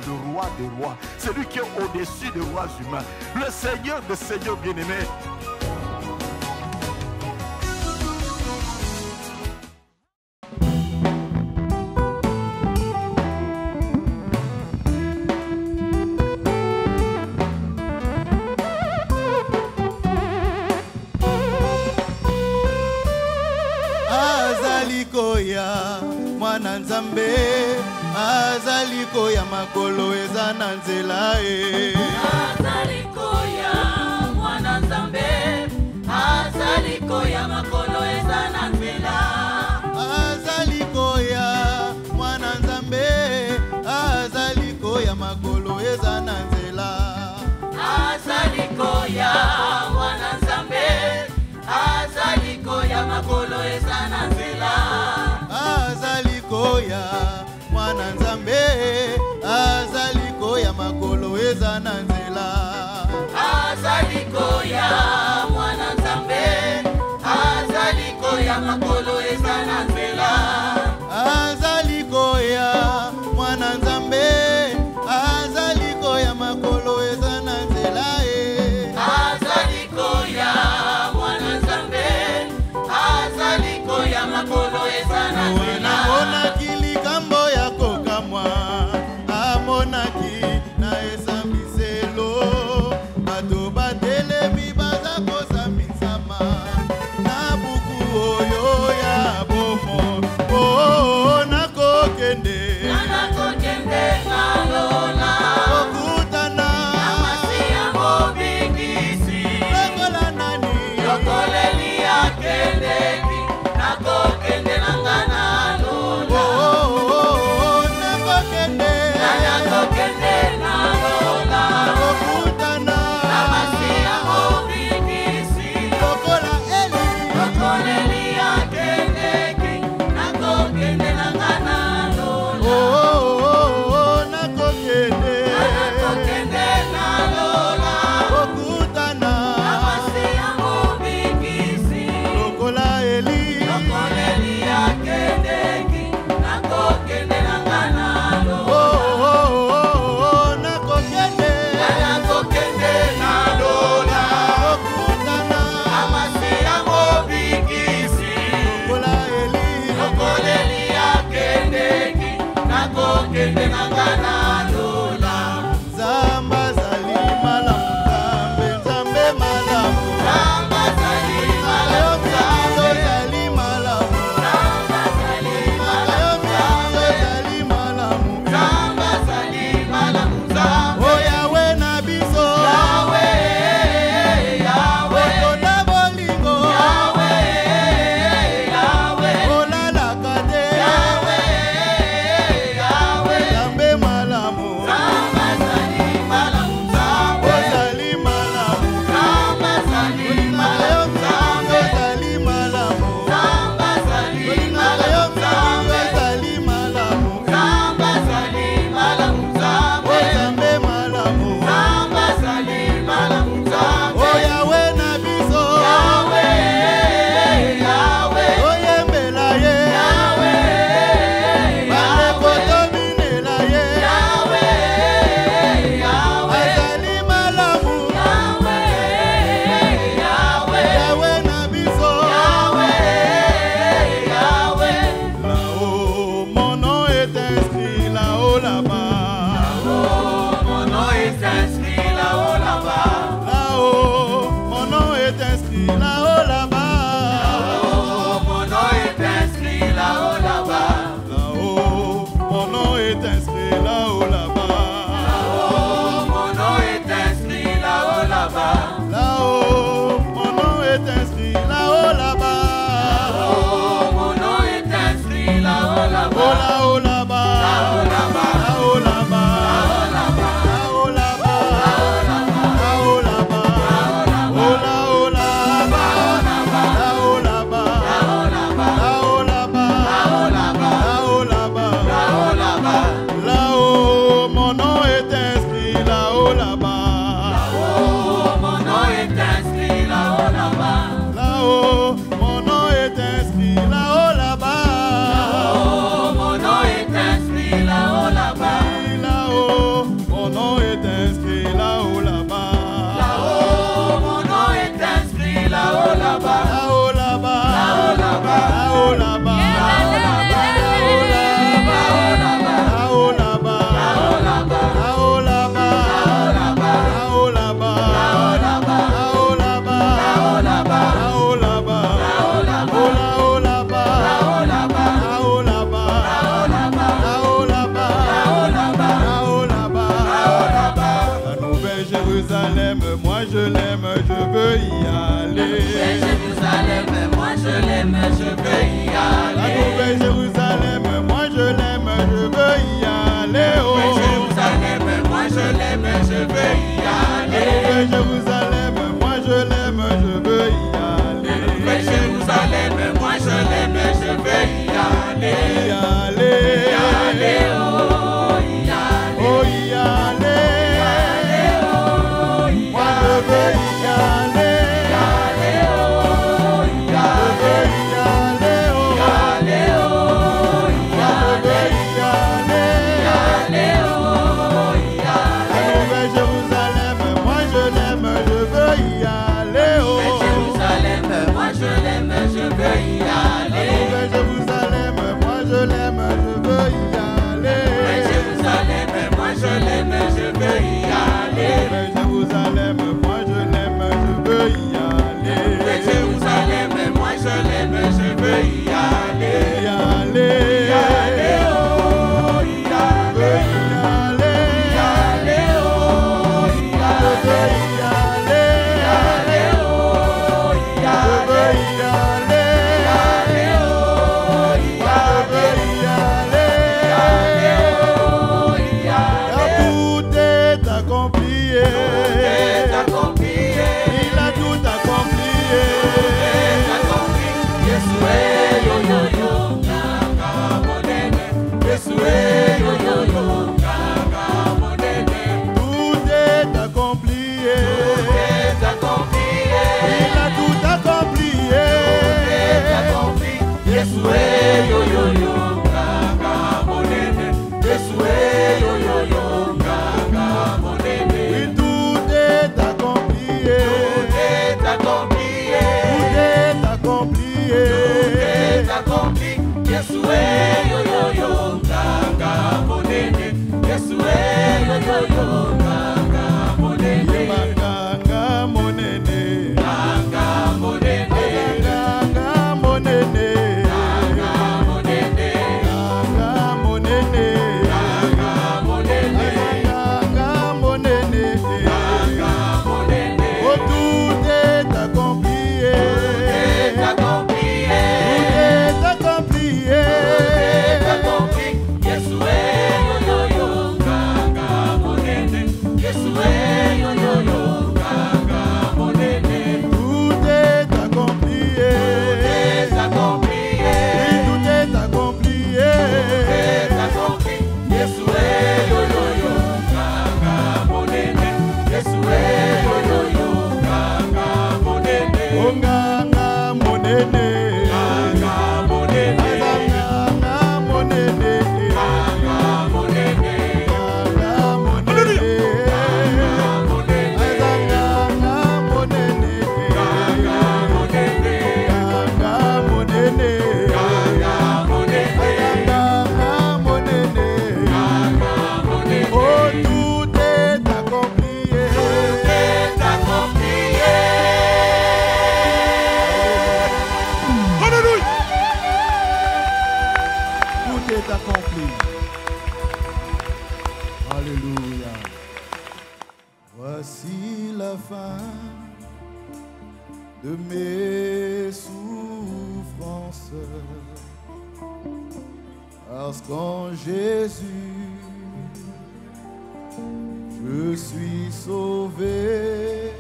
le roi des rois, celui qui est au-dessus des rois humains, le Seigneur des seigneurs bien-aimés. Koya mwana nzambe azali koya makolo eza na nzela azali koya mwana nzambe azali koya makolo eza na nzela azali koya mwana nzambe azali koya makolo eza na nzela azali koya mwana nzambe azali koya makolo eza na nzela azali koya mwana nzambe azali koya makolo eza na nzela Jérusalem, moi je l'aime, je veux y aller. Jérusalem, moi je l'aime, je veux y La aller. nouvelle Jérusalem, moi je l'aime, je veux y aller. Oh. Jérusalem, moi je l'aime, je veux y La aller. nouvelle Jérusalem, moi je l'aime, je veux y aller. Jérusalem, moi je l'aime, je veux y aller. Y aller, Y aller, oh, y aller. oh y aller, moi je veux y aller. Jérusalem, moi je l'aime, je veux y aller. Jérusalem, moi je l'aime, je veux y aller. Y aller, Y aller, oh, y aller. y aller, Y aller, oh, y aller. y aller, Y aller, oh, y je aller. veux y aller, Y aller, oh, y je veux aller. y aller. Car tout est accompli. Est accompli. Il a tout accompli. Yesu yo yo yo, kaka monene. Yesu yo yo yo, kaka monene. Tout est accompli. Est accompli. Il a tout accompli. Est accompli. Yesu yo yo yo, kaka monene. Yesu yo yo yo, kaka monene. Oui, tout est accompli. Est accompli. Tout est accompli. Est accompli. Yesu yo yo yo, kaka monene. Yesu yo yo yo, kaka monene. Makanga monene. Kaka monene. Makanga monene. Kaka monene. Makanga monene. Kaka monene. Makanga monene. Kaka monene. Oh, tout est accompli. Est accompli. Tout est accompli. Est accompli. Yesu yo yo yo, kaka monene. Yesu yo yo yo, kaka monene. Tout est accompli. Est accompli. Oui, tout est accompli. Est accompli. Yesu yo yo yo, kaka monene. Yesu yo yo yo, kaka monene. Onganga monene. Kaka monene. Azanganga monene. Kaka monene. Kanga monene. Azanganga monene. Kaka monene. Kanga monene. Kaka monene. Azanganga monene. Kaka monene. Oh, tout est accompli. Est accompli. Tout est accompli. Alléluia. Voici la fin de mes souffrances. Parce qu'en Jésus, je suis sauvé.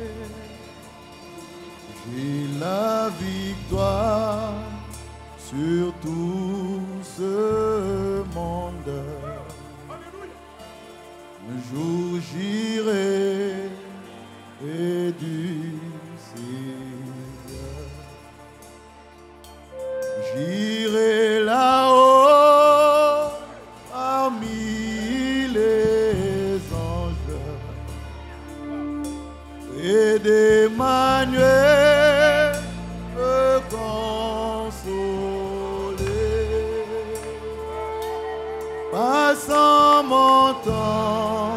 J'ai la victoire sur tout ce monde. Un jour j'irai et du Seigneur. J'irai là-haut parmi les anges et d'Emmanuel me consoler. Passant mon temps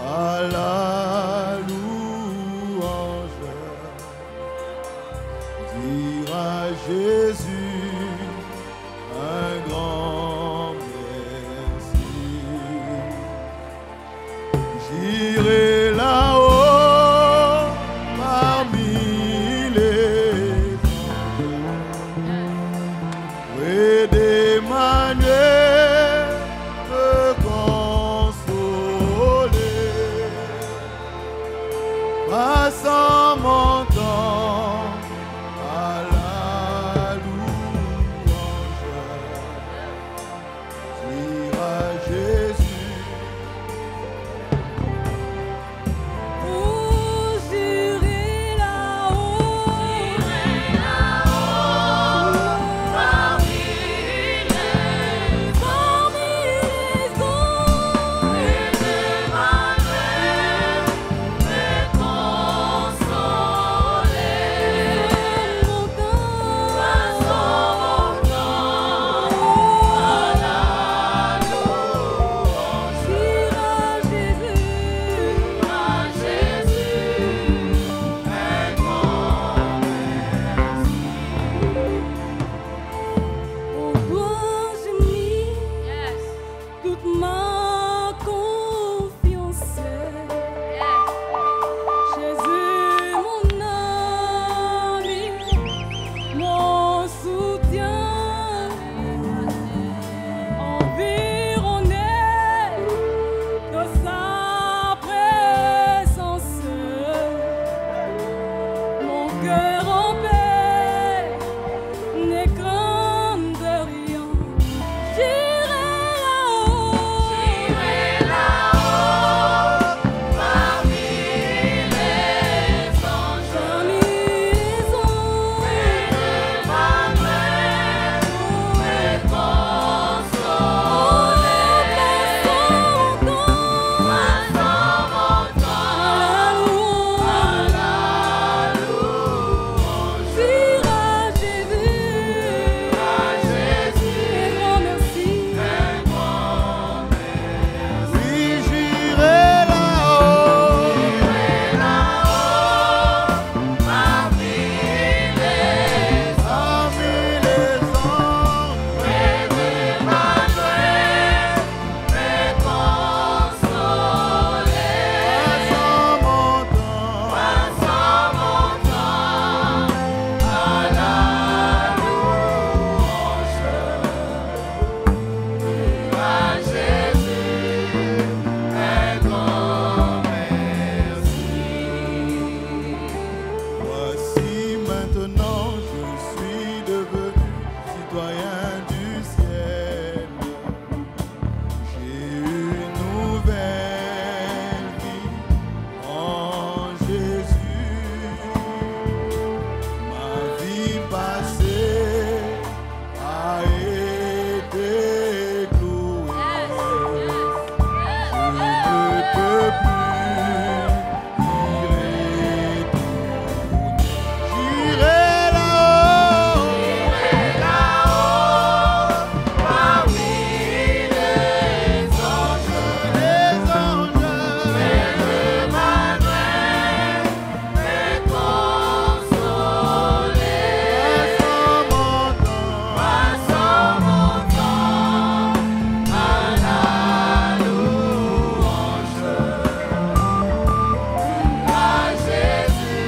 à la louange, dire à Jésus un grand merci. J'irai là-haut Passant mon temps à la louange, dire à Jésus. Vous irez là-haut, parmi les eaux, et demanderez me consoler. Mon temps, passons mon temps à la louange, dire à Jésus, un grand Au doigt mis toute ma confiance. Jésus, mon ami, mon soutien, environné de sa présence, mon cœur en paix n'est craint de rien. J'irai là-haut, parmi les anges, et demanderai me consoler. Passons mon temps à la louange, dire à Jésus, un grand merci. Oui, j'irai là-haut, Parmi les parmi les anges, et demanderai me consoler. passant mon temps Passons mon temps à la louange, dire à Jésus, un grand merci. Voici maintenant, je suis devenu citoyen du ciel. J'ai une nouvelle vie en Jésus. Ma vie passée a été clouée. Je ne peux plus y retourner. J'irai là-haut, Parmi les anges, les anges, demanderai me consoler. passant mon temps Passons mon temps à la louange, dire à Jésus,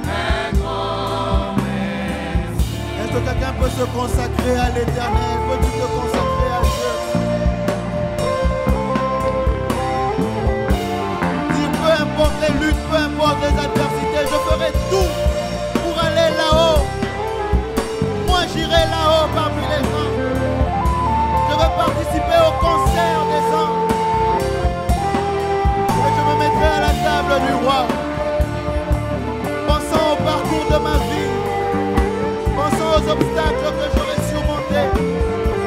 un grand merci. Est-ce que quelqu'un peut se consacrer à l'Éternel? Peux-tu te consacrer à Dieu? Dis, peu importe les luttes, peu importe les adversités, je ferai tout pour aller là-haut. Moi, j'irai là-haut parmi les gens. Je veux participer au concert des anges. Et je me mettrai à la table du roi. Pensant au parcours de ma vie, pensant aux obstacles que j'aurais surmontés,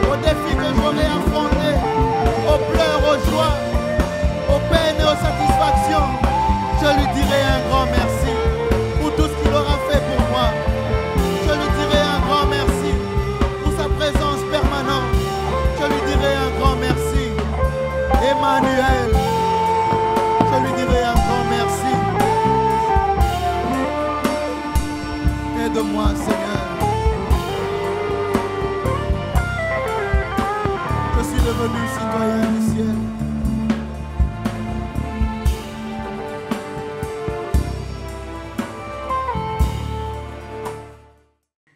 aux défis que j'aurais affrontés, aux pleurs, aux joies, aux peines et aux satisfactions, je lui dirai un grand merci pour tout ce qu'il aura fait pour moi. Je lui dirai un grand merci pour sa présence permanente. Je lui dirai un grand merci. Emmanuel, je lui dirai un grand merci. Aide-moi, Seigneur. Je suis devenu citoyen du ciel.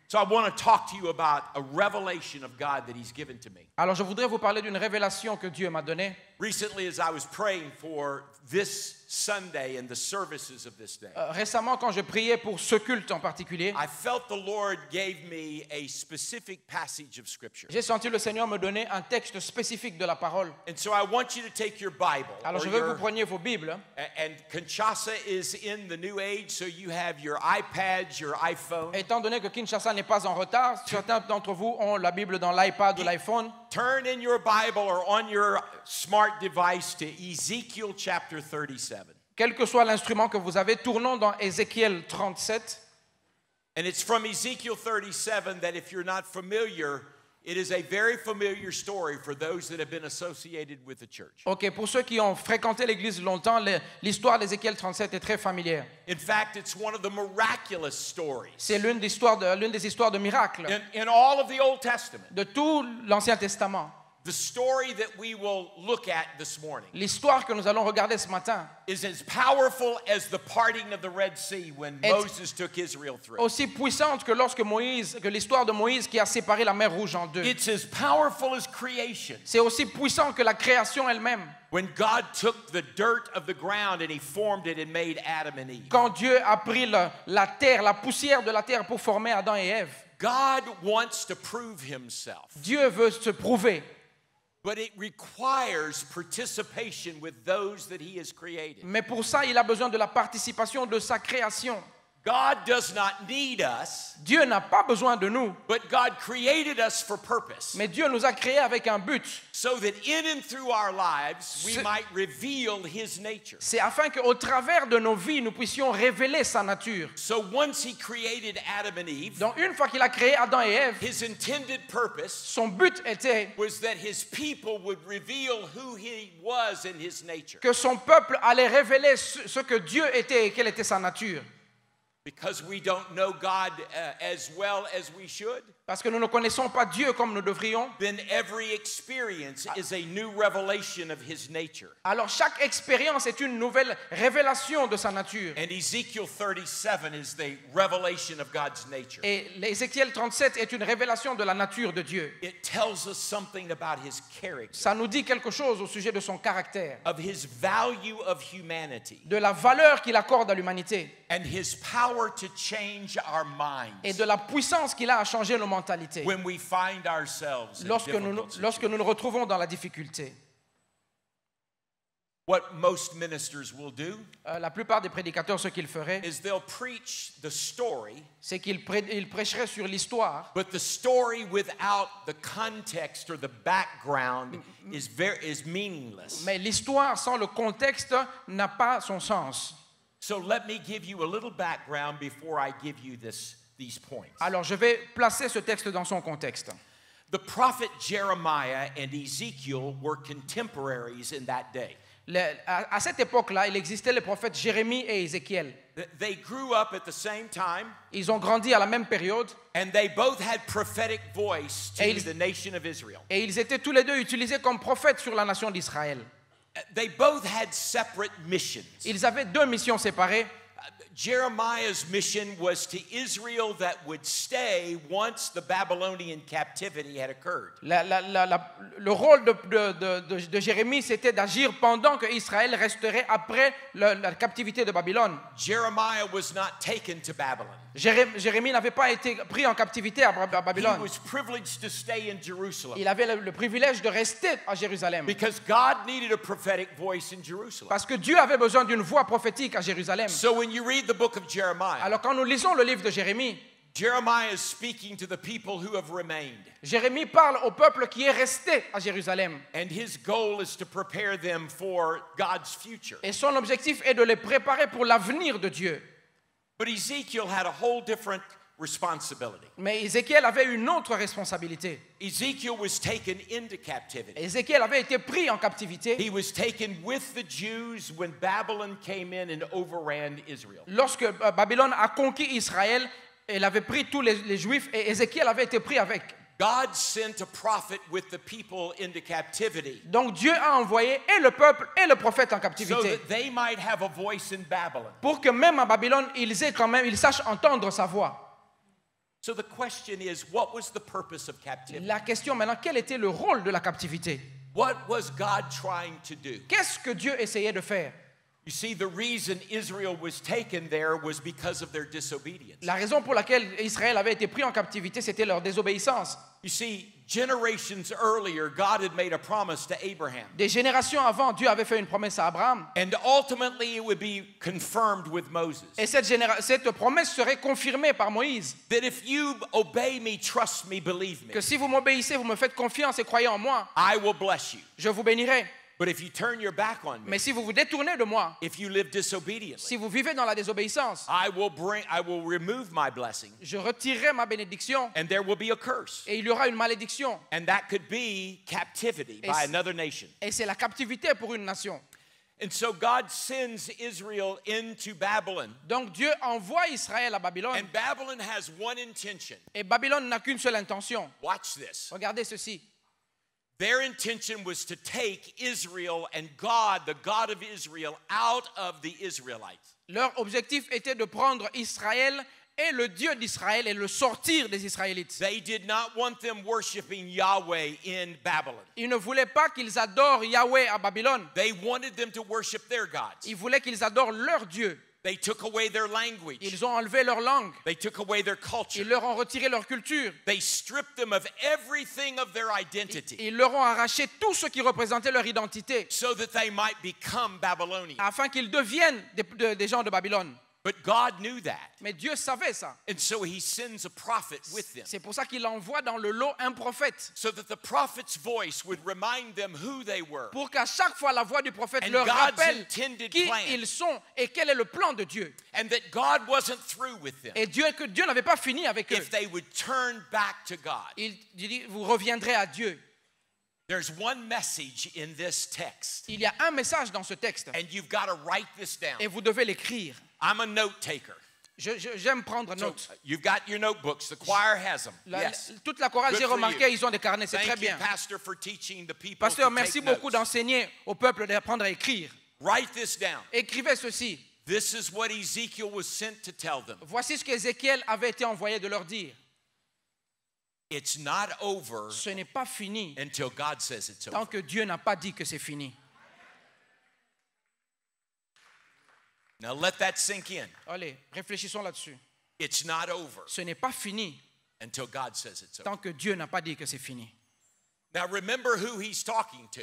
So I want to talk to you about a revelation of God that He's given to me. Alors, je voudrais vous parler d'une révélation que Dieu m'a donnée. Recently, as I was praying for this Sunday and the services of this day, Récemment, quand je priais pour ce culte en particulier, I felt the Lord gave me a specific passage of Scripture. j'ai senti le Seigneur me donner un texte spécifique de la parole. And so I want you to take your Bible. Alors or je veux que your- vous preniez vos Bibles. and Kinshasa is in the new age, so you have your iPads, your iPhone. Étant donné que Kinshasa n'est pas en retard, certains d'entre vous ont la Bible dans l'iPad ou l'iPhone. Turn in your Bible or on your smart device to Ezekiel chapter 37. Quel que soit l'instrument que vous avez, tournons dans Ézéchiel 37. And it's from Ezekiel 37 that if you're not familiar, it is a very familiar story for those that have been associated with the church. Ok, pour ceux qui ont fréquenté l'église longtemps, l'histoire d'Ézéchiel 37 est très familière. In fact, it's one of the miraculous stories C'est l'une des histoires de miracles in all of the Old Testament. de tout l'Ancien Testament. The story that we will look at this morning L'histoire que nous allons regarder ce matin, is as powerful as the parting of the Red Sea when It's- Moses took Israel through. aussi puissante que l'histoire de Moïse qui a séparé la mer Rouge en deux. It's as powerful as creation. C'est aussi puissant que la création elle-même. When God took the dirt of the ground and he formed it and made Adam and Eve. Quand Dieu a pris la terre, la poussière de la terre pour former Adam et Ève, God wants to prove himself, Dieu veut se prouver. but it requires participation with those that he has created. Mais pour ça, il a besoin de la participation de sa création. God does not need us, Dieu n'a pas besoin de nous, but God created us for purpose, mais Dieu nous a créés avec un but. so that in and through our lives we C'est- might reveal his nature. C'est afin qu'au travers de nos vies, nous puissions révéler sa nature. So once he created Adam and Eve, Donc une fois qu'il a créé Adam et Ève, his intended purpose son but était was that his people would reveal who he was in his nature. que son peuple allait révéler ce que Dieu était et quelle était sa nature. Because we don't know God as well as we should, Parce que nous ne connaissons pas Dieu comme nous devrions. then every experience is a new revelation of his nature. Alors chaque expérience est une nouvelle révélation de sa nature. And Ezekiel 37 is the revelation of God's nature. Et l'Ézéchiel 37 est une révélation de la nature de Dieu. It tells us something about his character, Ça nous dit quelque chose au sujet de son caractère, of his value of humanity, de la valeur qu'il accorde à l'humanité and his power to change our et minds de la puissance qu'il a à changer nos mentalités when we find ourselves in lorsque difficult nous nous retrouvons dans la difficulté. What most ministers will do La plupart des prédicateurs, ce qu'ils feraient, is they'll preach the story, c'est qu'ils prêcheraient sur l'histoire, but the story without the context or the background is meaningless. mais l'histoire sans le contexte n'a pas son sens. So let me give you a little background before I give you these points. Alors je vais placer ce texte dans son contexte. The prophet Jeremiah and Ezekiel were contemporaries in that day. À cette époque-là, il existait les prophètes Jérémie et Ézéchiel. They grew up at the same time, Ils ont grandi à la même période and they both had prophetic voice to Et ils- the nation of Israel. et ils étaient tous les deux utilisés comme prophètes sur la nation d'Israël. They both had separate missions. Ils avaient deux missions séparées. Jeremiah's mission was to Israel that would stay once the Babylonian captivity had occurred. Le rôle de Jérémie, c'était d'agir pendant que Israël resterait après la captivité de Babylone. Jeremiah was not taken to Babylon. Jérémie n'avait pas été pris en captivité à He Babylone. was privileged to stay in Jerusalem Il avait le privilège de rester à Jérusalem. because God needed a prophetic voice in Jerusalem. Parce que Dieu avait besoin d'une voix prophétique à Jérusalem. So when you read the book of Jeremiah, Alors quand nous lisons le livre de Jérémie, Jeremiah is speaking to the people who have remained. Jérémie parle au peuple qui est resté à Jérusalem. And his goal is to prepare them for God's future. Et son objectif est de les préparer pour l'avenir de Dieu. But Ezekiel had a whole different responsibility. Mais Ézéchiel avait une autre responsabilité. Ezekiel was taken into captivity. Ézéchiel avait été pris en captivité He was taken with the Jews when Babylon came in and overran Israel. lorsque Babylone a conquis Israël. Elle avait pris tous les Juifs et Ézéchiel avait été pris avec. God sent a prophet with the people into captivity Donc Dieu a envoyé et le peuple et le prophète en so captivité that they might have a voice in Babylon. pour que même à Babylone, ils sachent entendre sa voix. So the question is, what was the purpose of captivity? La question maintenant, quel était le rôle de la captivité? What was God trying to do? Qu'est-ce que Dieu essayait de faire? You see, the reason Israel was taken there was because of their disobedience. La raison pour laquelle Israël avait été pris en captivité, c'était leur désobéissance. You see, generations earlier, God had made a promise to Abraham. Des générations avant, Dieu avait fait une promesse à Abraham. And ultimately, it would be confirmed with Moses. Et cette promesse serait confirmée par Moïse. That if you obey me, trust me, believe me, Que si vous m'obéissez, vous me faites confiance et croyez en moi, I will bless you. je vous bénirai. But if you turn your back on me, Mais si vous vous détournez de moi, if you live disobediently, si vous vivez dans la désobéissance, I will remove my blessing, je retirerai ma bénédiction and there will be a curse. et il y aura une malédiction. And that could be captivity by another nation. Et c'est la captivité pour une nation. And so God sends Israel into Babylon. Donc Dieu envoie Israël à Babylone. And Babylon has one intention. Et Babylone n'a qu'une seule intention. Watch this. Regardez ceci. Their intention was to take Israel and God, the God of Israel, out of the Israelites. Leur objectif était de prendre Israël et le Dieu d'Israël et le sortir des Israélites. They did not want them worshiping Yahweh in Babylon. Ils ne voulaient pas qu'ils adorent Yahweh à Babylone. They wanted them to worship their gods. Ils voulaient qu'ils adorent leur Dieu. They took away their language. Ils ont enlevé leur langue. They took away their culture. Ils leur ont retiré leur culture. They stripped them of everything of their identity Ils leur ont arraché tout ce qui représentait leur identité so that they might become Babylonians. afin qu'ils deviennent des gens de Babylone. But God knew that. Mais Dieu savait ça. And so he sends a prophet with them C'est pour ça qu'il envoie dans le lot un prophète. so that the prophet's voice would remind them who they were. Pour qu'à chaque fois la voix du prophète And leur God's rappelle intended qui plan. ils sont et quel est le plan de Dieu. And that God wasn't through with them Et que Dieu n'avait pas fini avec eux. if they would turn back to God. Il dit, vous reviendrez à Dieu. There's one message in this text, Il y a un message dans ce texte and you've got to write this down. et vous devez l'écrire. I'm a note taker. J'aime prendre So note. you've got your notebooks. The choir has them. Yes. Toute la chorale, Good j'ai for remarqué, you. ils ont des carnets, c'est très Thank you, bien. Pastor, for teaching the people Pasteur, to merci take beaucoup notes. d'enseigner au peuple d'apprendre à écrire. Write this down. Écrivez ceci. This is what Ezekiel was sent to tell them. Voici ce qu'Ézéchiel avait été envoyé de leur dire. It's not over Ce n'est pas fini until God says it's tant over. que Dieu n'a pas dit que c'est fini. Now let that sink in. Allez, réfléchissons là-dessus. It's not over Ce n'est pas fini until God says it's over. tant que Dieu n'a pas dit que c'est fini. Now remember who he's talking to.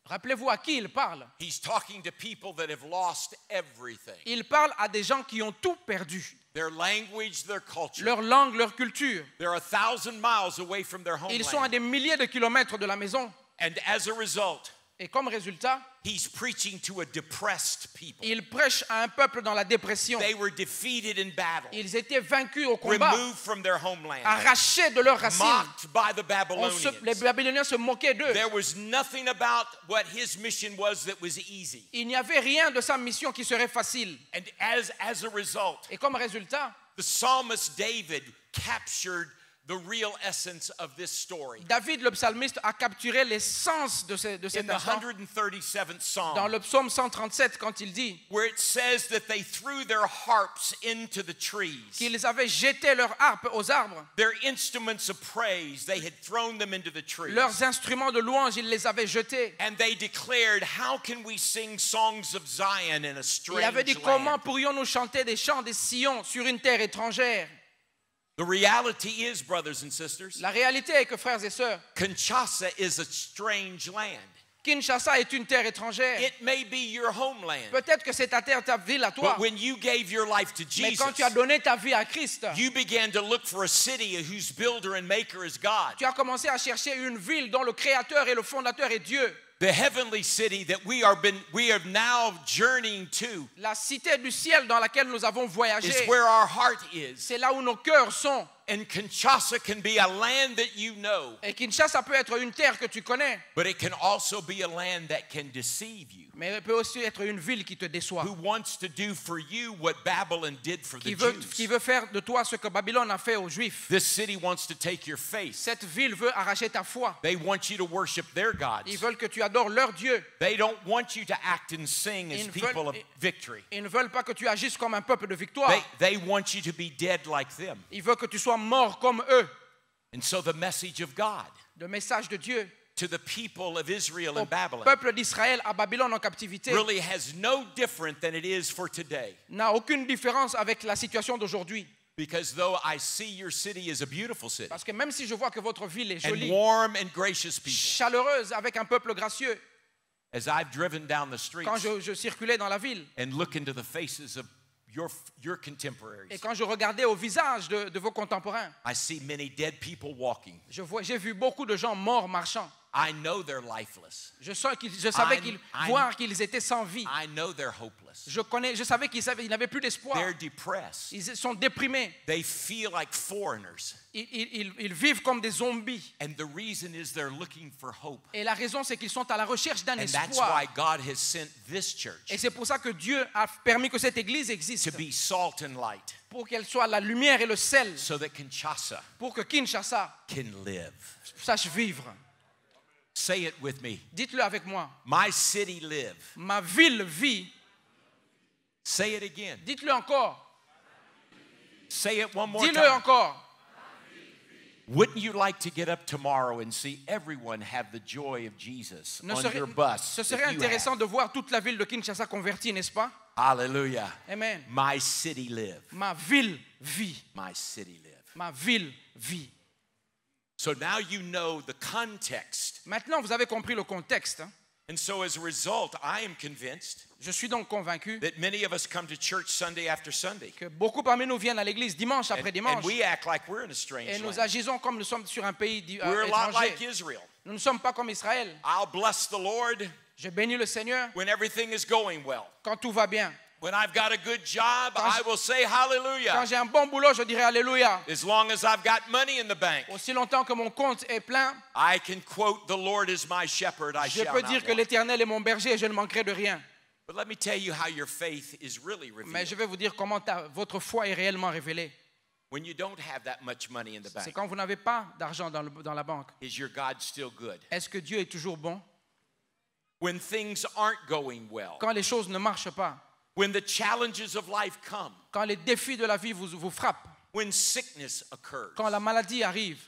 Rappelez-vous à qui il parle. He's talking to people that have lost everything. Il parle à des gens qui ont tout perdu. Their language, their culture. Leur langue, leur culture. They're 1,000 miles away from their Ils sont à homeland. des milliers de kilomètres de la maison. And as a result, Et comme résultat, he's preaching to a depressed people. il prêche à un peuple dans la dépression. They were defeated in battle, Ils étaient vaincus au combat, removed from their homeland, arrachés de leurs racines. mocked by the Les Babylonians. Babyloniens se moquaient d'eux. There was nothing about what his mission was that was easy. Il n'y avait rien de sa mission qui serait facile. And as a result, Et comme résultat, the psalmist David captured the real essence of this story. David, le psalmiste, a capturé l'essence de cet In the instant 137th dans Psalm, le psaume 137 quand il dit where it says that they threw their harps into the trees. qu'ils avaient jeté leur harpe aux arbres. Their instruments of praise, they had thrown them into the trees. Leurs instruments de louange, ils les avaient jetés. And they declared, how can we sing songs of Zion in a Il strange avait dit comment land? pourrions-nous chanter des chants des Sion sur une terre étrangère. The reality is, brothers and sisters, La réalité est que, frères et sœurs, Kinshasa is a strange land. Kinshasa est une terre étrangère. It may be your homeland, Peut-être que c'est ta terre, ta ville à toi. but when you gave your life to Mais Jesus, quand tu as donné ta vie à Christ, you began to look for a city whose builder and maker is God. tu as commencé à chercher une ville dont le créateur et le fondateur est Dieu. The heavenly city that we are now journeying to La cité du ciel dans laquelle nous avons voyagé, is where our heart is. c'est là où nos cœurs sont. And Kinshasa can be a land that you know, Et Kinshasa peut être une terre que tu connais, but it can also be a land that can deceive you. mais elle peut aussi être une ville qui te déçoit, Who wants to do for you what Babylon did for the qui Jews. veut faire de toi ce que Babylone a fait aux Juifs. This city wants to take your faith. Cette ville veut arracher ta foi. They want you to worship their gods. Ils veulent que tu adores leur Dieu. They don't want you to act and sing as Ils people of veulent- victory. Ils ne veulent pas que tu agisses comme un peuple de victoire. They want you to be dead like them. Ils veulent que tu sois mort comme eux. And so the message of God Le message de Dieu to the people of Israel au in Babylon peuple d'Israël à Babylone en captivité really has no different than it is for today. n'a aucune différence avec la situation d'aujourd'hui. Because though I see your city is a beautiful city Parce que même si je vois que votre ville est and jolie, warm and gracious people, chaleureuse, avec un peuple gracieux, as I've driven down the streets quand je circulais dans la ville and look into the faces of your contemporaries, et quand je regardais au visage de vos contemporains, I see many dead people walking. j'ai vu beaucoup de gens morts marchant. I know they're lifeless. Je savais qu'ils étaient sans vie. I know they're hopeless. Je savais qu'ils n'avaient plus d'espoir. They're depressed. Ils sont déprimés. They feel like foreigners. Ils vivent comme des zombies. And the reason is they're looking for hope. Et la raison, c'est qu'ils sont à la recherche d'un And that's espoir. why God has sent this church Et c'est pour ça que Dieu a permis que cette église existe. to be salt and light Pour qu'elle soit la lumière et le sel. so that Kinshasa Pour que Kinshasa can live. sache vivre. Say it with me. Dites-le avec moi. My city live. Ma ville vit. Say it again. Dites-le encore. Say it one more Dis-le time. encore. Wouldn't you like to get up tomorrow and see everyone have the joy of Jesus on your bus? Ce serait that you intéressant have? de voir toute la ville de Kinshasa convertie, n'est-ce pas? Hallelujah. Amen. My city live. Ma ville vit. My city live. Ma ville vit. So now you know the context. Maintenant, vous avez compris le contexte. Hein? And so as a result, I am convinced Je suis donc convaincu that many of us come to church Sunday after Sunday. que beaucoup parmi nous viennent à l'église dimanche après And dimanche we act like we're in a strange et nous land. agissons comme nous sommes sur un pays We're a lot like étranger. Israel. Nous ne sommes pas comme Israël. I'll bless the Lord Je bénis le Seigneur when everything is going well. quand tout va bien. When I've got a good job, Quand I will say Quand hallelujah. j'ai un bon boulot, je dirai Alléluia. As long as I've got money in the bank, Aussi longtemps que mon compte est plein, I can quote, "The Lord is my shepherd, I je shall peux not dire que want." l'Éternel est mon berger et je ne manquerai de rien. But let me tell you how your faith is really Mais je revealed. vais vous dire comment votre foi est réellement révélée. When you don't have that much money in the C'est bank, quand vous n'avez pas d'argent dans la banque. is your God still good? Est-ce que Dieu est toujours bon? When things aren't going well, Quand les choses ne marchent pas, when the challenges of life come, quand les défis de la vie vous frappent, when sickness occurs, quand la maladie arrive,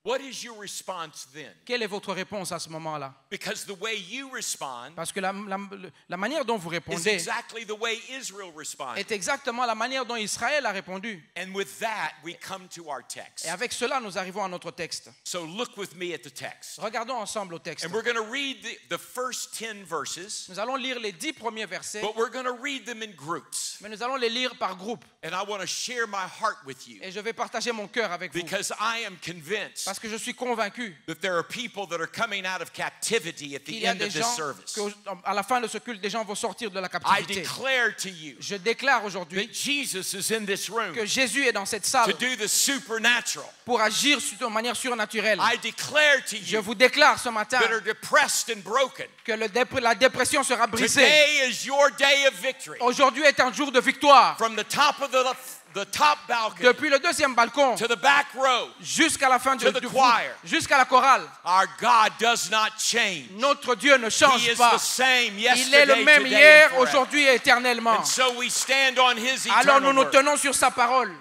what is your response then? quelle est votre réponse à ce moment-là? Because the way you respond Parce que la manière dont vous is répondez exactly the way Israel responded. est exactement la manière dont Israël a répondu. And with that, we come to our text. Et avec cela, nous arrivons à notre texte. So look with me at the text. Regardons ensemble au texte. And we're going to read the first 10 verses, Nous allons lire les 10 premiers versets, but we're going to read them in groups. mais nous allons les lire par groupe. And I want to share my heart with you Et je vais partager mon cœur avec vous. because I am convinced Parce que je suis convaincu that there are people that are coming out of captivity at qu'il the y a end des of this gens, service. qu'à la fin de ce culte, des gens vont sortir de la I captivité. declare to you Je déclare aujourd'hui that Jesus is in this room que Jésus est dans cette to salle do the supernatural. pour agir de manière surnaturelle. I declare to Je you vous déclare ce matin that are depressed and broken, que la dépression sera brisée. today is your day of victory. Aujourd'hui est un jour de victoire. From the top of the top balcony Depuis le deuxième balcon to the back row, jusqu'à la fin to the choir. jusqu'à la chorale, our God does not change. notre Dieu ne He change is pas. the same Il est yesterday, le même today, hier, and forever. aujourd'hui et éternellement. And so we stand on His Alors eternal nous nous word. tenons sur sa parole.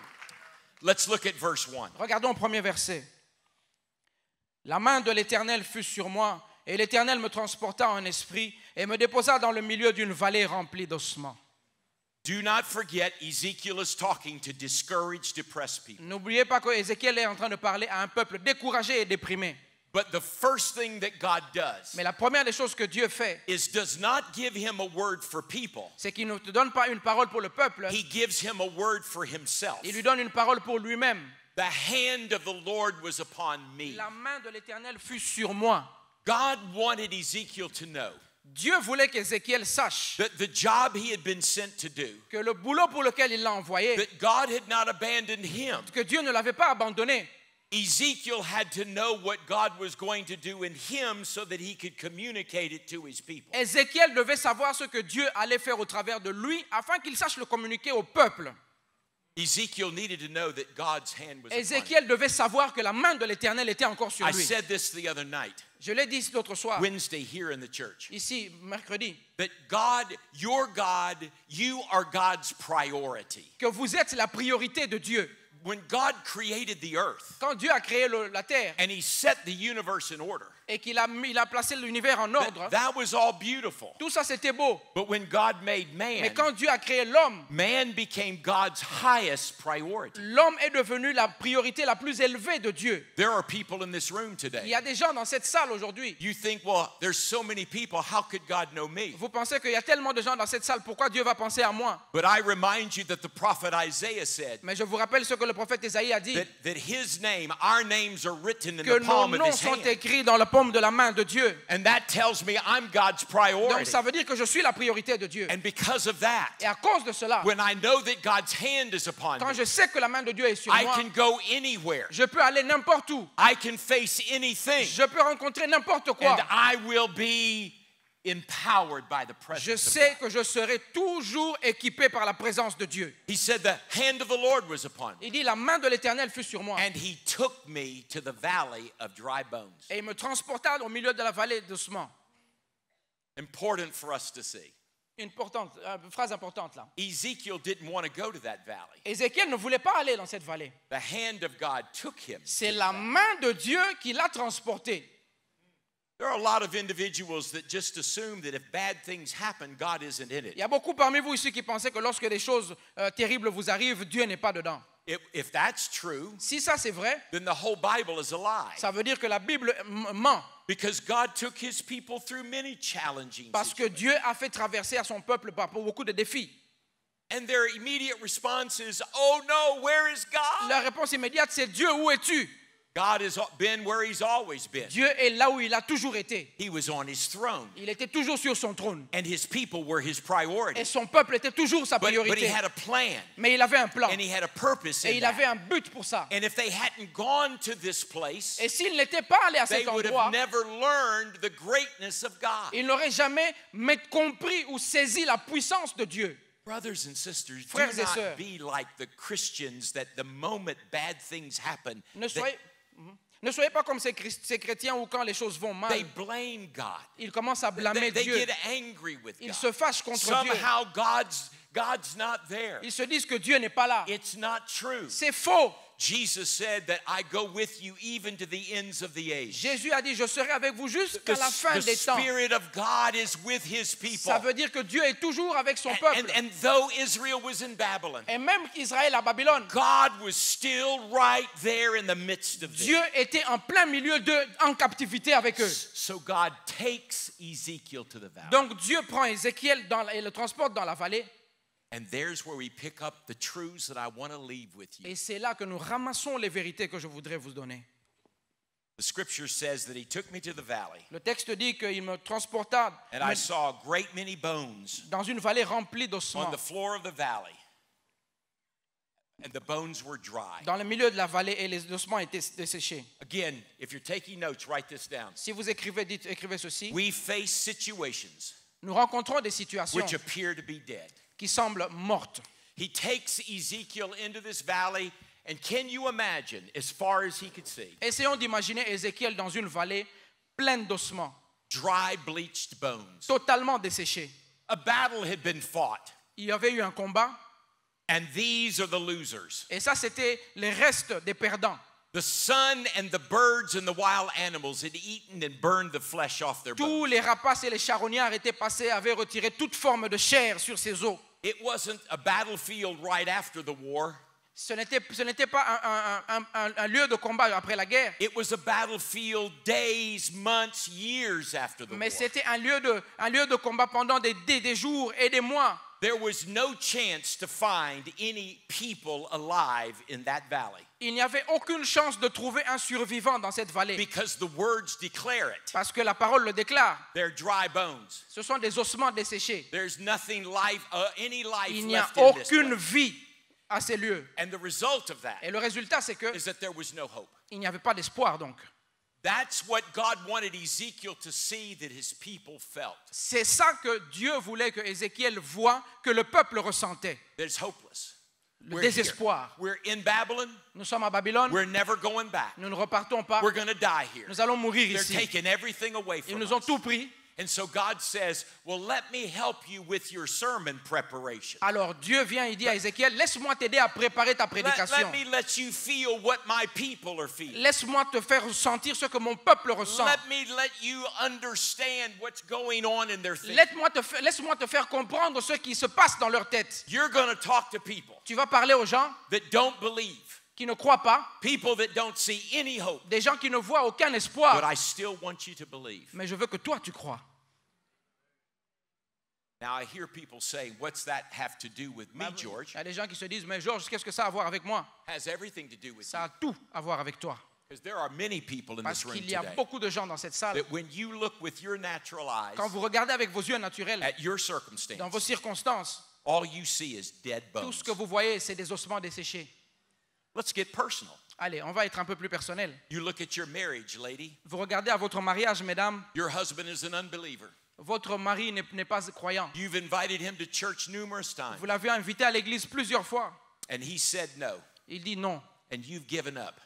Let's look at verse 1. Regardons le premier verset. La main de l'Éternel fut sur moi, et l'Éternel me transporta en esprit et me déposa dans le milieu d'une vallée remplie d'ossements. Do not forget, Ezekiel is talking to discouraged, depressed people. N'oubliez pas que Ézéchiel est en train de parler à un peuple découragé et déprimé. But the first thing that God does Mais la première des choses que Dieu fait, does not give him a word for people. c'est qu'il ne te donne pas une parole pour le peuple, He gives him a word for himself. il lui donne une parole pour lui-même. The hand of the Lord was upon me. La main de l'Éternel fut sur moi. God wanted Ezekiel to know Dieu voulait qu'Ézéchiel sache that the job he had been sent to do, que le boulot pour lequel il l'a envoyé, that God had not abandoned him. que Dieu ne l'avait pas abandonné. Ezekiel had to know what God was going to do in him so that he could communicate it to his people. Ézéchiel devait savoir ce que Dieu allait faire au travers de lui afin qu'il sache le communiquer au peuple. Ezekiel needed to know that God's hand was upon him. Ézéchiel devait savoir que la main de l'Éternel était encore sur I lui. said this the other night, Je l'ai dit l'autre soir, Wednesday here in the church, ici, mercredi, that God, your God, you are God's priority. que vous êtes la priorité de Dieu. when God created the earth Quand Dieu a créé la terre and he set the universe in order, et qu'il a placé l'univers en ordre, that was all beautiful. tout ça c'était beau. But when God made Mais man, quand Dieu a créé l'homme, man became God's highest priority. l'homme est devenu la priorité la plus élevée de Dieu. There are people in this room Il today. y a des gens dans cette salle aujourd'hui. You think, well, there's so many people, how could God know me? Vous pensez qu'il y a tellement de gens dans cette salle, pourquoi Dieu va penser à moi? But I remind you that the prophet Isaiah said Mais je vous rappelle ce que le prophète Isaïe a dit, that his name, our names are written in que the nos palm of noms his sont hand. écrits dans la paume de la main de Dieu. And that tells me I'm God's Donc priority. ça veut dire que je suis la priorité de Dieu. And because of that, Et à cause de cela, when I know that God's hand is upon quand me, je sais que la main de Dieu est sur I moi, can go anywhere. je peux aller n'importe où. I can face anything. Je peux rencontrer n'importe quoi. And I will be empowered by the Je presence of sais God. que je serai toujours équipé par la présence de Dieu. He said the hand of the Lord was upon me. Il dit, la main de l'Éternel fut sur moi. And he took me to the valley of dry bones. Et il me transporta au milieu de la vallée d'ossements. Important for us to see. Une phrase importante là. Ezekiel didn't want to go to that valley. Ézéchiel ne voulait pas aller dans cette vallée. The hand of God took him. C'est la main de Dieu qui l'a transporté. There are a lot of individuals that just assume that if bad things happen, God isn't in Il it. y a beaucoup parmi vous ici qui pensaient que lorsque des choses terribles vous arrivent, Dieu n'est pas dedans. If that's true, Si ça c'est vrai, then the whole Bible is a lie. ça veut dire que la Bible ment. Because God took his people through many challenging Parce que situations. Dieu a fait traverser à son peuple par beaucoup de défis. And their immediate response is, oh no, where is God? La réponse immédiate, c'est Dieu, où es-tu? God has been where he's always been. Dieu est là où il a toujours été. He was on his throne. Il était toujours sur son trône. And his people were his Et priority. son peuple était toujours sa But he priorité. had a plan. Mais il avait un plan. And he had a purpose Et in il avait that. un but pour ça. And if they hadn't gone to this place, Et s'il n'était pas allé à they cet would endroit, have never learned the greatness of God. il n'aurait jamais compris ou saisi la puissance de Dieu. Brothers and sisters, do Frères et sœurs. not be like the Christians that the moment bad things happen, Ne soyez pas comme ces chrétiens où quand les choses vont mal, they blame God. ils commencent à blâmer They Dieu. get angry with Ils God. se fâchent contre Dieu. Somehow God's not there. Ils se disent que Dieu n'est pas là. It's not true. C'est faux. Jesus said that I go with you even to the ends of the age. Jésus a dit, je serai avec vous jusqu'à la fin The des temps. Spirit of God is with his people. Ça veut dire que Dieu est toujours avec son peuple. And though Israel was in Babylon, Et même qu'Israël à Babylone, God was still right there in the midst of Dieu them. était en plein milieu en captivité avec eux. So God takes Ezekiel to the valley. Donc Dieu prend Ézéchiel et le transporte dans la vallée. And there's where we pick up the truths that I want to leave with you. Et c'est là que nous ramassons les vérités que je voudrais vous donner. The scripture says that he took me to the valley, Le texte dit qu'il me transporta and I saw a great many bones dans une vallée remplie on d'ossements. the floor of the valley, and the bones were dry. Dans le milieu de la vallée et les ossements étaient desséchés. Again, if you're taking notes, write this down. Si vous écrivez ceci. We face situations Nous rencontrons des situations which appear to be dead. qui semblent mortes. He takes Ezekiel into this valley, and can you imagine, as far as he could see, Essayons d'imaginer Ézéchiel dans une vallée pleine d'ossements, dry, bleached bones? totalement desséchés. A battle had been fought, Il y avait eu un combat, and these are the losers. et ça c'était les restes des perdants. The sun and the birds and the wild animals had eaten and burned the flesh off their Tous bones. les rapaces et les charognards étaient passés, avaient retiré toute forme de chair sur ces os. It wasn't a battlefield right after the war. Ce n'était pas un lieu de combat après la guerre, It was a battlefield days, months, years after the mais war. c'était un lieu de combat pendant des jours et des mois. There was no chance to find any people alive in that valley Il n'y avait aucune chance de trouver un survivant dans cette vallée, because the words declare it. parce que la parole le déclare. They're dry bones. Ce sont des ossements desséchés. There's nothing any life Il n'y a left in this aucune place. vie à ces lieux. And the result of that Et le résultat, c'est qu'il is that there was no hope. n'y avait pas d'espoir donc. That's what God wanted Ezekiel to see that his people felt. C'est ça que Dieu voulait que Ézéchiel voie, que le peuple ressentait. That it's hopeless. Le We're here. désespoir. We're in Babylon. Nous sommes à Babylone, We're never going back. nous ne repartons pas, We're going to die here. nous allons mourir They're ici. taking everything away Ils from nous ont us. tout pris And so God says, well, let me help you with your sermon preparation. Alors Dieu vient et dit à Ézéchiel, laisse-moi t'aider à préparer ta prédication. Let me let you feel what my people are feeling. Laisse-moi te faire sentir ce que mon peuple ressent. Let me let you understand what's going on in their thinking. Laisse-moi te faire comprendre ce qui se passe dans leur tête. You're going to talk to people Tu vas parler aux gens that don't believe, qui ne croient pas, people that don't see any hope. des gens qui ne voient aucun But espoir. I still want you to believe. Mais je veux que toi tu crois. Now I hear people saying, what's that have to do with me, Il George? y a des gens qui se disent, mais Georges, qu'est-ce que ça a à voir avec moi? Has everything to do with Ça you. a tout à voir avec toi. Because there are many people in Parce this room qu'il y a today beaucoup de gens dans cette salle. that when you look with your natural eyes Quand vous regardez avec vos yeux naturels, at your dans vos circumstance, circonstances, all you see is dead tout bones. ce que vous voyez, c'est des ossements desséchés. Let's get personal. Allez, on va être un peu plus personnel. You look at your marriage, lady. Vous regardez à votre mariage, mesdames, Your husband is an unbeliever. votre mari n'est pas croyant. You've invited him to church numerous times, Vous l'avez invité à l'église plusieurs fois. and he said no, Il dit non. and you've given up.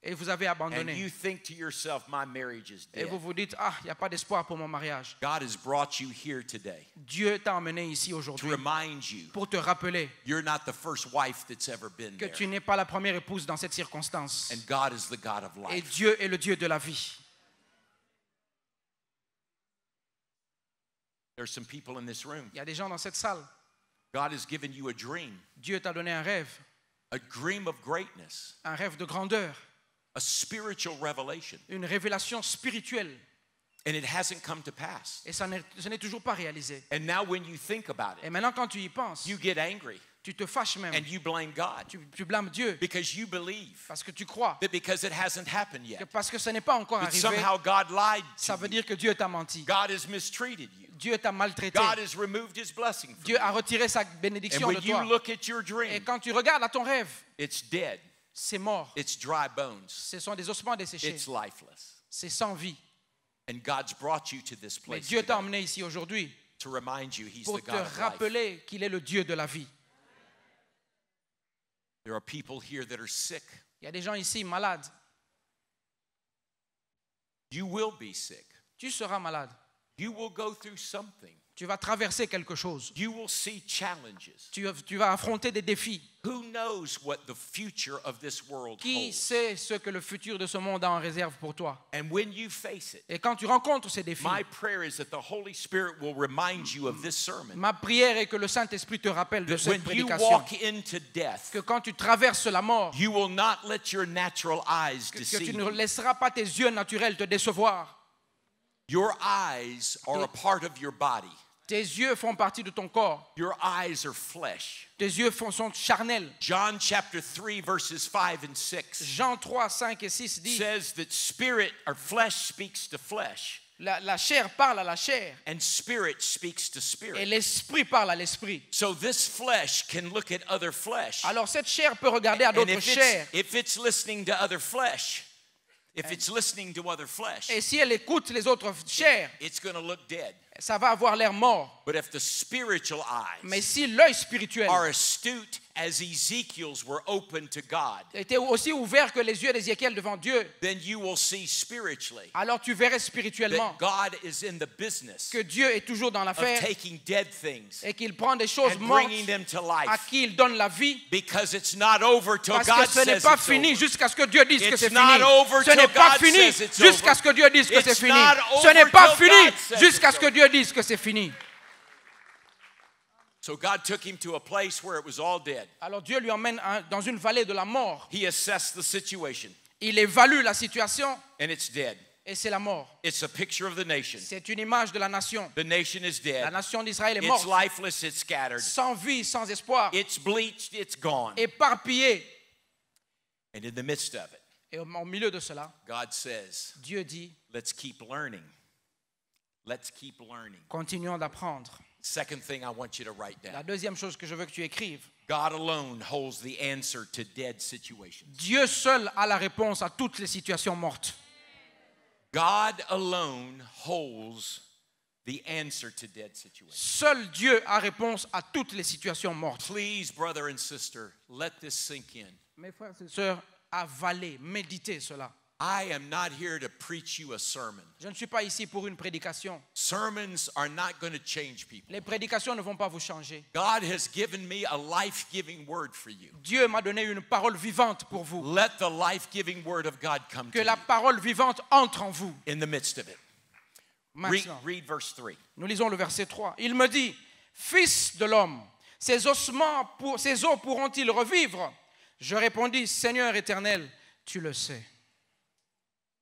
Et vous avez And abandonné. you think to yourself, my marriage is Et dead. vous vous dites, ah, il n'y a pas d'espoir pour mon mariage. God has brought you here today Dieu t'a emmené ici to aujourd'hui remind you pour te rappeler you're not the first wife that's ever been que there. tu n'es pas la première épouse dans cette circonstance. And God is the God of Et life. Dieu est le Dieu de la vie. There's some people in this room. Il y a des gens dans cette salle. God has given you a dream Dieu t'a donné un rêve of greatness, un rêve de grandeur, a spiritual revelation, une révélation spirituelle. and it hasn't come to pass. Et ce n'est toujours pas réalisé. And now when you think about Et it, maintenant, quand tu y penses, you get angry tu te fâches même. and you blame God Tu blâmes Dieu because you believe parce que tu crois that because it hasn't happened que yet, parce que ce n'est pas encore that arrivé, somehow God lied ça to veut you. dire que Dieu t'a menti. God has mistreated you. Dieu t'a maltraité. God has removed his blessing from Dieu you. a retiré sa And bénédiction when de you toi. look at your Et dream, quand tu regardes à ton rêve, it's dead. c'est mort. It's dry bones. Ce sont des ossements desséchés. It's lifeless. C'est sans vie. And God's brought you to this Mais place Dieu t'a today emmené ici aujourd'hui to remind you he's pour the te God of life. rappeler qu'il est le Dieu de la vie. There are people here that are sick. Il y a des gens ici malades. You will be sick. Tu seras malade. You will go through something. Tu vas traverser quelque chose. You will see challenges. Tu vas affronter des défis. Who knows what the future of this world Qui holds? sait ce que le futur de ce monde a en réserve pour toi? And when you face it, Et quand tu rencontres ces défis, my prayer is that the Holy Spirit will remind you of this sermon. ma prière est que le Saint-Esprit te rappelle de That cette when you prédication. walk into death, Que quand tu traverses la mort, you will not let your natural eyes que tu deceive ne you. laisseras pas tes yeux naturels te décevoir. Your eyes are a part of your body. Tes yeux font partie de ton corps. Your eyes are flesh. Tes yeux sont charnels. John chapter 3 verses 5 and 6 Jean 3, 5 et 6 dit, says that spirit or flesh speaks to flesh la chair parle à la chair and spirit speaks to et spirit. l'esprit parle à l'esprit. So this flesh can look at other flesh. Alors cette chair peut regarder à And d'autres chairs. if it's listening to other flesh, if it's listening to other flesh, Et si elle écoute les autres chairs, it's going to look dead. ça va avoir l'air mort. But if the spiritual Mais eyes si l'œil spirituel are astute as Ezekiel's were open to God, était aussi ouvert que les yeux d'Ézéchiel devant Dieu, then you will see spiritually alors tu verrais spirituellement that God is in the business que Dieu est toujours dans of l'affaire taking dead things et qu'il prend des choses and mortes bringing them to à life, qui il donne la vie, because it's not over till parce God que ce n'est says pas it's fini over. jusqu'à ce que Dieu dise que It's c'est not fini. over Ce till n'est pas God fini says it's jusqu'à over. ce que Dieu dise que c'est It's fini. not Ce n'est over pas till fini God says jusqu'à it's ce que over. Dieu dise que c'est fini. So God took him to a place where it was all dead. Alors Dieu lui emmène dans une vallée de la mort. He assessed the situation, Il évalue la situation and it's dead. et c'est la mort. It's a picture of the nation. C'est une image de la nation. The nation is La dead. nation d'Israël est It's morte, lifeless, it's scattered. sans vie, sans espoir, It's bleached, it's gone. éparpillée. And in the midst of it, Et au milieu de cela, God says, Dieu dit, let's keep learning. Let's keep learning. continuons d'apprendre. Second thing I want you to write La down. deuxième chose que je veux que tu écrives, God alone holds the answer to dead situations. Dieu seul a la réponse à toutes les situations mortes. God alone holds the answer to dead situations. Seul Dieu a réponse à toutes les situations mortes. Please, brother and sister, let this sink in. Mes frères et sœurs, avalez, méditez cela. I am not here to preach you a sermon. Je ne suis pas ici pour une prédication. Sermons are not going to change people. Les prédications ne vont pas vous changer. God has given me a life-giving word for you. Dieu m'a donné une parole vivante pour vous. Let the life-giving word of God come Que to la you parole vivante entre en vous. in the midst of it. Maintenant, Read verse 3. nous lisons le verset 3. Il me dit, Fils de l'homme, ces os pourront-ils revivre? Je répondis, Seigneur éternel, tu le sais.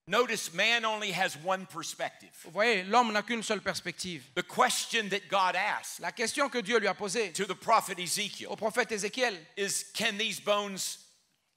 Notice man only has one perspective. Vous voyez, l'homme n'a qu'une seule perspective. The question that God asked La question que Dieu lui a posée to the prophet Ezekiel au prophète Ézéchiel, is, can these bones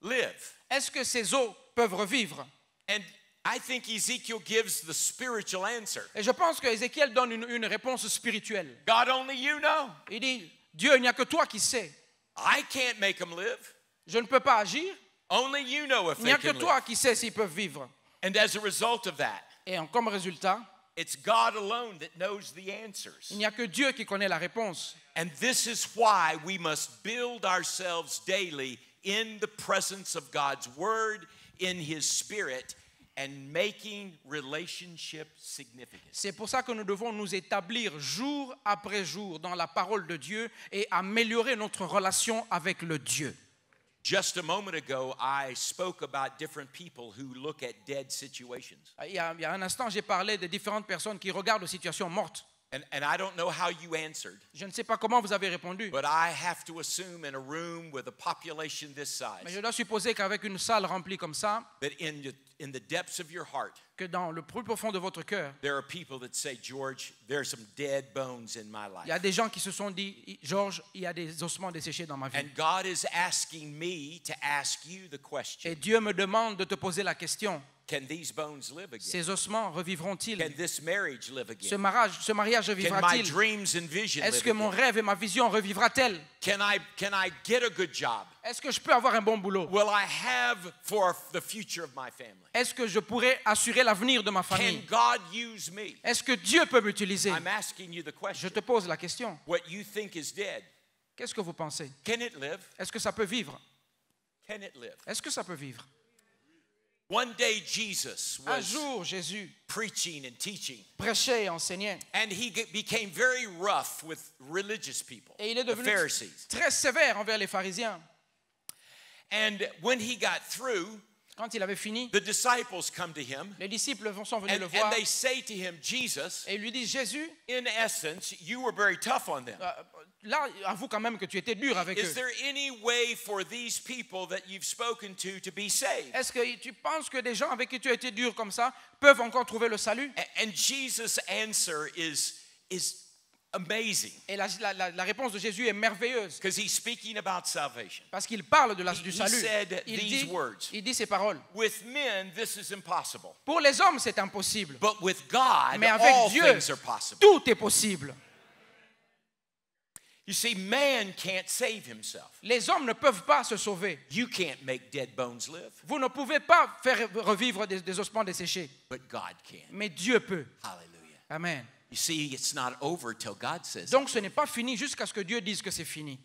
live? est-ce que ces os peuvent revivre? And I think Ezekiel gives the spiritual answer. Et je pense que Ézéchiel donne une réponse spirituelle. God, only you know. Il dit, Dieu, il n'y a que toi qui sais. I can't make them live. Je ne peux pas agir. Only you know if Il n'y they a que can toi live. qui sais s'ils peuvent vivre. And as a result of that, Et comme résultat, it's God alone that knows the answers. il n'y a que Dieu qui connaît la réponse. And this is why we must build ourselves daily in the presence of God's Word, in His Spirit, and making relationship significant. C'est pour ça que nous devons nous établir jour après jour dans la parole de Dieu et améliorer notre relation avec le Dieu. Just a moment ago, I spoke about different people who look at dead situations. Il y a un instant, j'ai parlé de différentes personnes qui regardent aux situations mortes. And I don't know how you answered, Je ne sais pas comment vous avez répondu, but I have to assume in a room with a population this mais je size dois supposer qu'avec une salle remplie comme ça, that in the depths of your heart, que dans le plus profond de votre cœur, there are people that say, George, there's some dead bones in my il y a life. des gens qui se sont dit, Georges, il y a des ossements desséchés dans ma vie. And God is asking me to ask you the question, Et Dieu me demande de te poser la question, can these bones live again? ces ossements revivront-ils? Can this marriage live Ce again? mariage Can my revivra-t-il? dreams and vision Est-ce live que mon again? rêve et ma vision revivra-t-elle? Can I get a good job? Est-ce que je peux avoir un bon boulot? Will I have for the future of my family? Est-ce que je pourrais assurer l'avenir de ma Can famille? God use me? Est-ce que Dieu peut m'utiliser? I'm asking you the Je question. te pose la question. What you think is dead, Qu'est-ce que vous pensez? can it live? Est-ce que ça peut vivre? Can it live? Est-ce que ça peut vivre? One day Jesus Un was jour, Jésus preaching and teaching, prêchait et enseignait. and he became very rough with religious people, Et il est the devenu Pharisees. très sévère envers les pharisiens. And when he got through, Quand il avait fini, the disciples come to him, les disciples sont venus and, le and voir they say to him, Jesus, et ils lui disent, Jésus, in essence, you were very tough on them. là, avoue quand même que tu étais dur avec Is eux. there any way for these people that you've spoken to be saved? Est-ce que tu penses que des gens avec qui tu as été dur comme ça peuvent encore trouver le salut? And Jesus' answer is amazing Et la réponse de Jésus est merveilleuse because he's speaking about salvation. parce qu'il parle du He salut. said these words. Il dit ces paroles. With men, this is impossible. Pour les hommes, c'est impossible. But with God, Mais avec all Dieu, things are possible. tout est possible. You see, man can't save himself. Les hommes ne peuvent pas se sauver. You can't make dead bones live, Vous ne pouvez pas faire revivre des ossements desséchés. but God can. Mais Dieu peut. Hallelujah. Amen. You see, it's not over till God says it. Donc ce n'est pas fini jusqu'à ce que Dieu dise que c'est fini.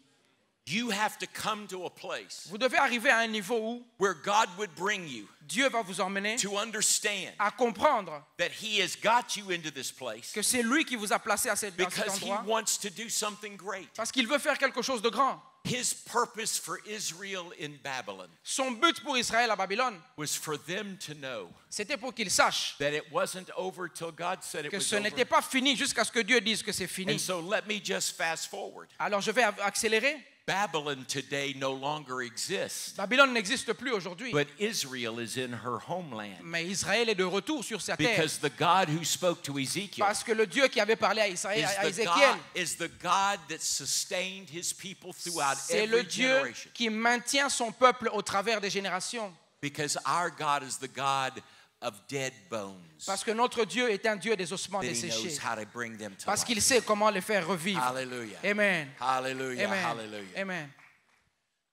You have to come to a place Vous devez arriver à un niveau où where God would bring you Dieu va vous emmener to understand à comprendre that He has got you into this place que c'est lui qui vous a placé dans cet because He endroit wants to do something great. parce qu'il veut faire quelque chose de grand. His purpose for Israel in Babylon Son but pour Israël à Babylone, was for them to know c'était pour qu'ils sachent that it wasn't over till God said it que was ce over. n'était pas fini jusqu'à ce que Dieu dise que c'est fini. And so let me just fast forward. Alors je vais accélérer. Babylon today no longer exists, Babylone n'existe plus aujourd'hui, but Israel is in her homeland mais Israël est de retour sur sa terre because the God who spoke to Ezekiel parce que le Dieu qui avait parlé à Israël, à is Ézéchiel, the God that sustained His people throughout c'est le every Dieu generation. qui maintient son peuple au travers des générations. Because our God is the God of dead bones. Parce que notre Dieu est un Dieu des ossements That He desséchés. knows how to bring them to Parce qu'il life. sait comment les faire revivre. Hallelujah. Amen. Hallelujah. Amen. Hallelujah. Amen.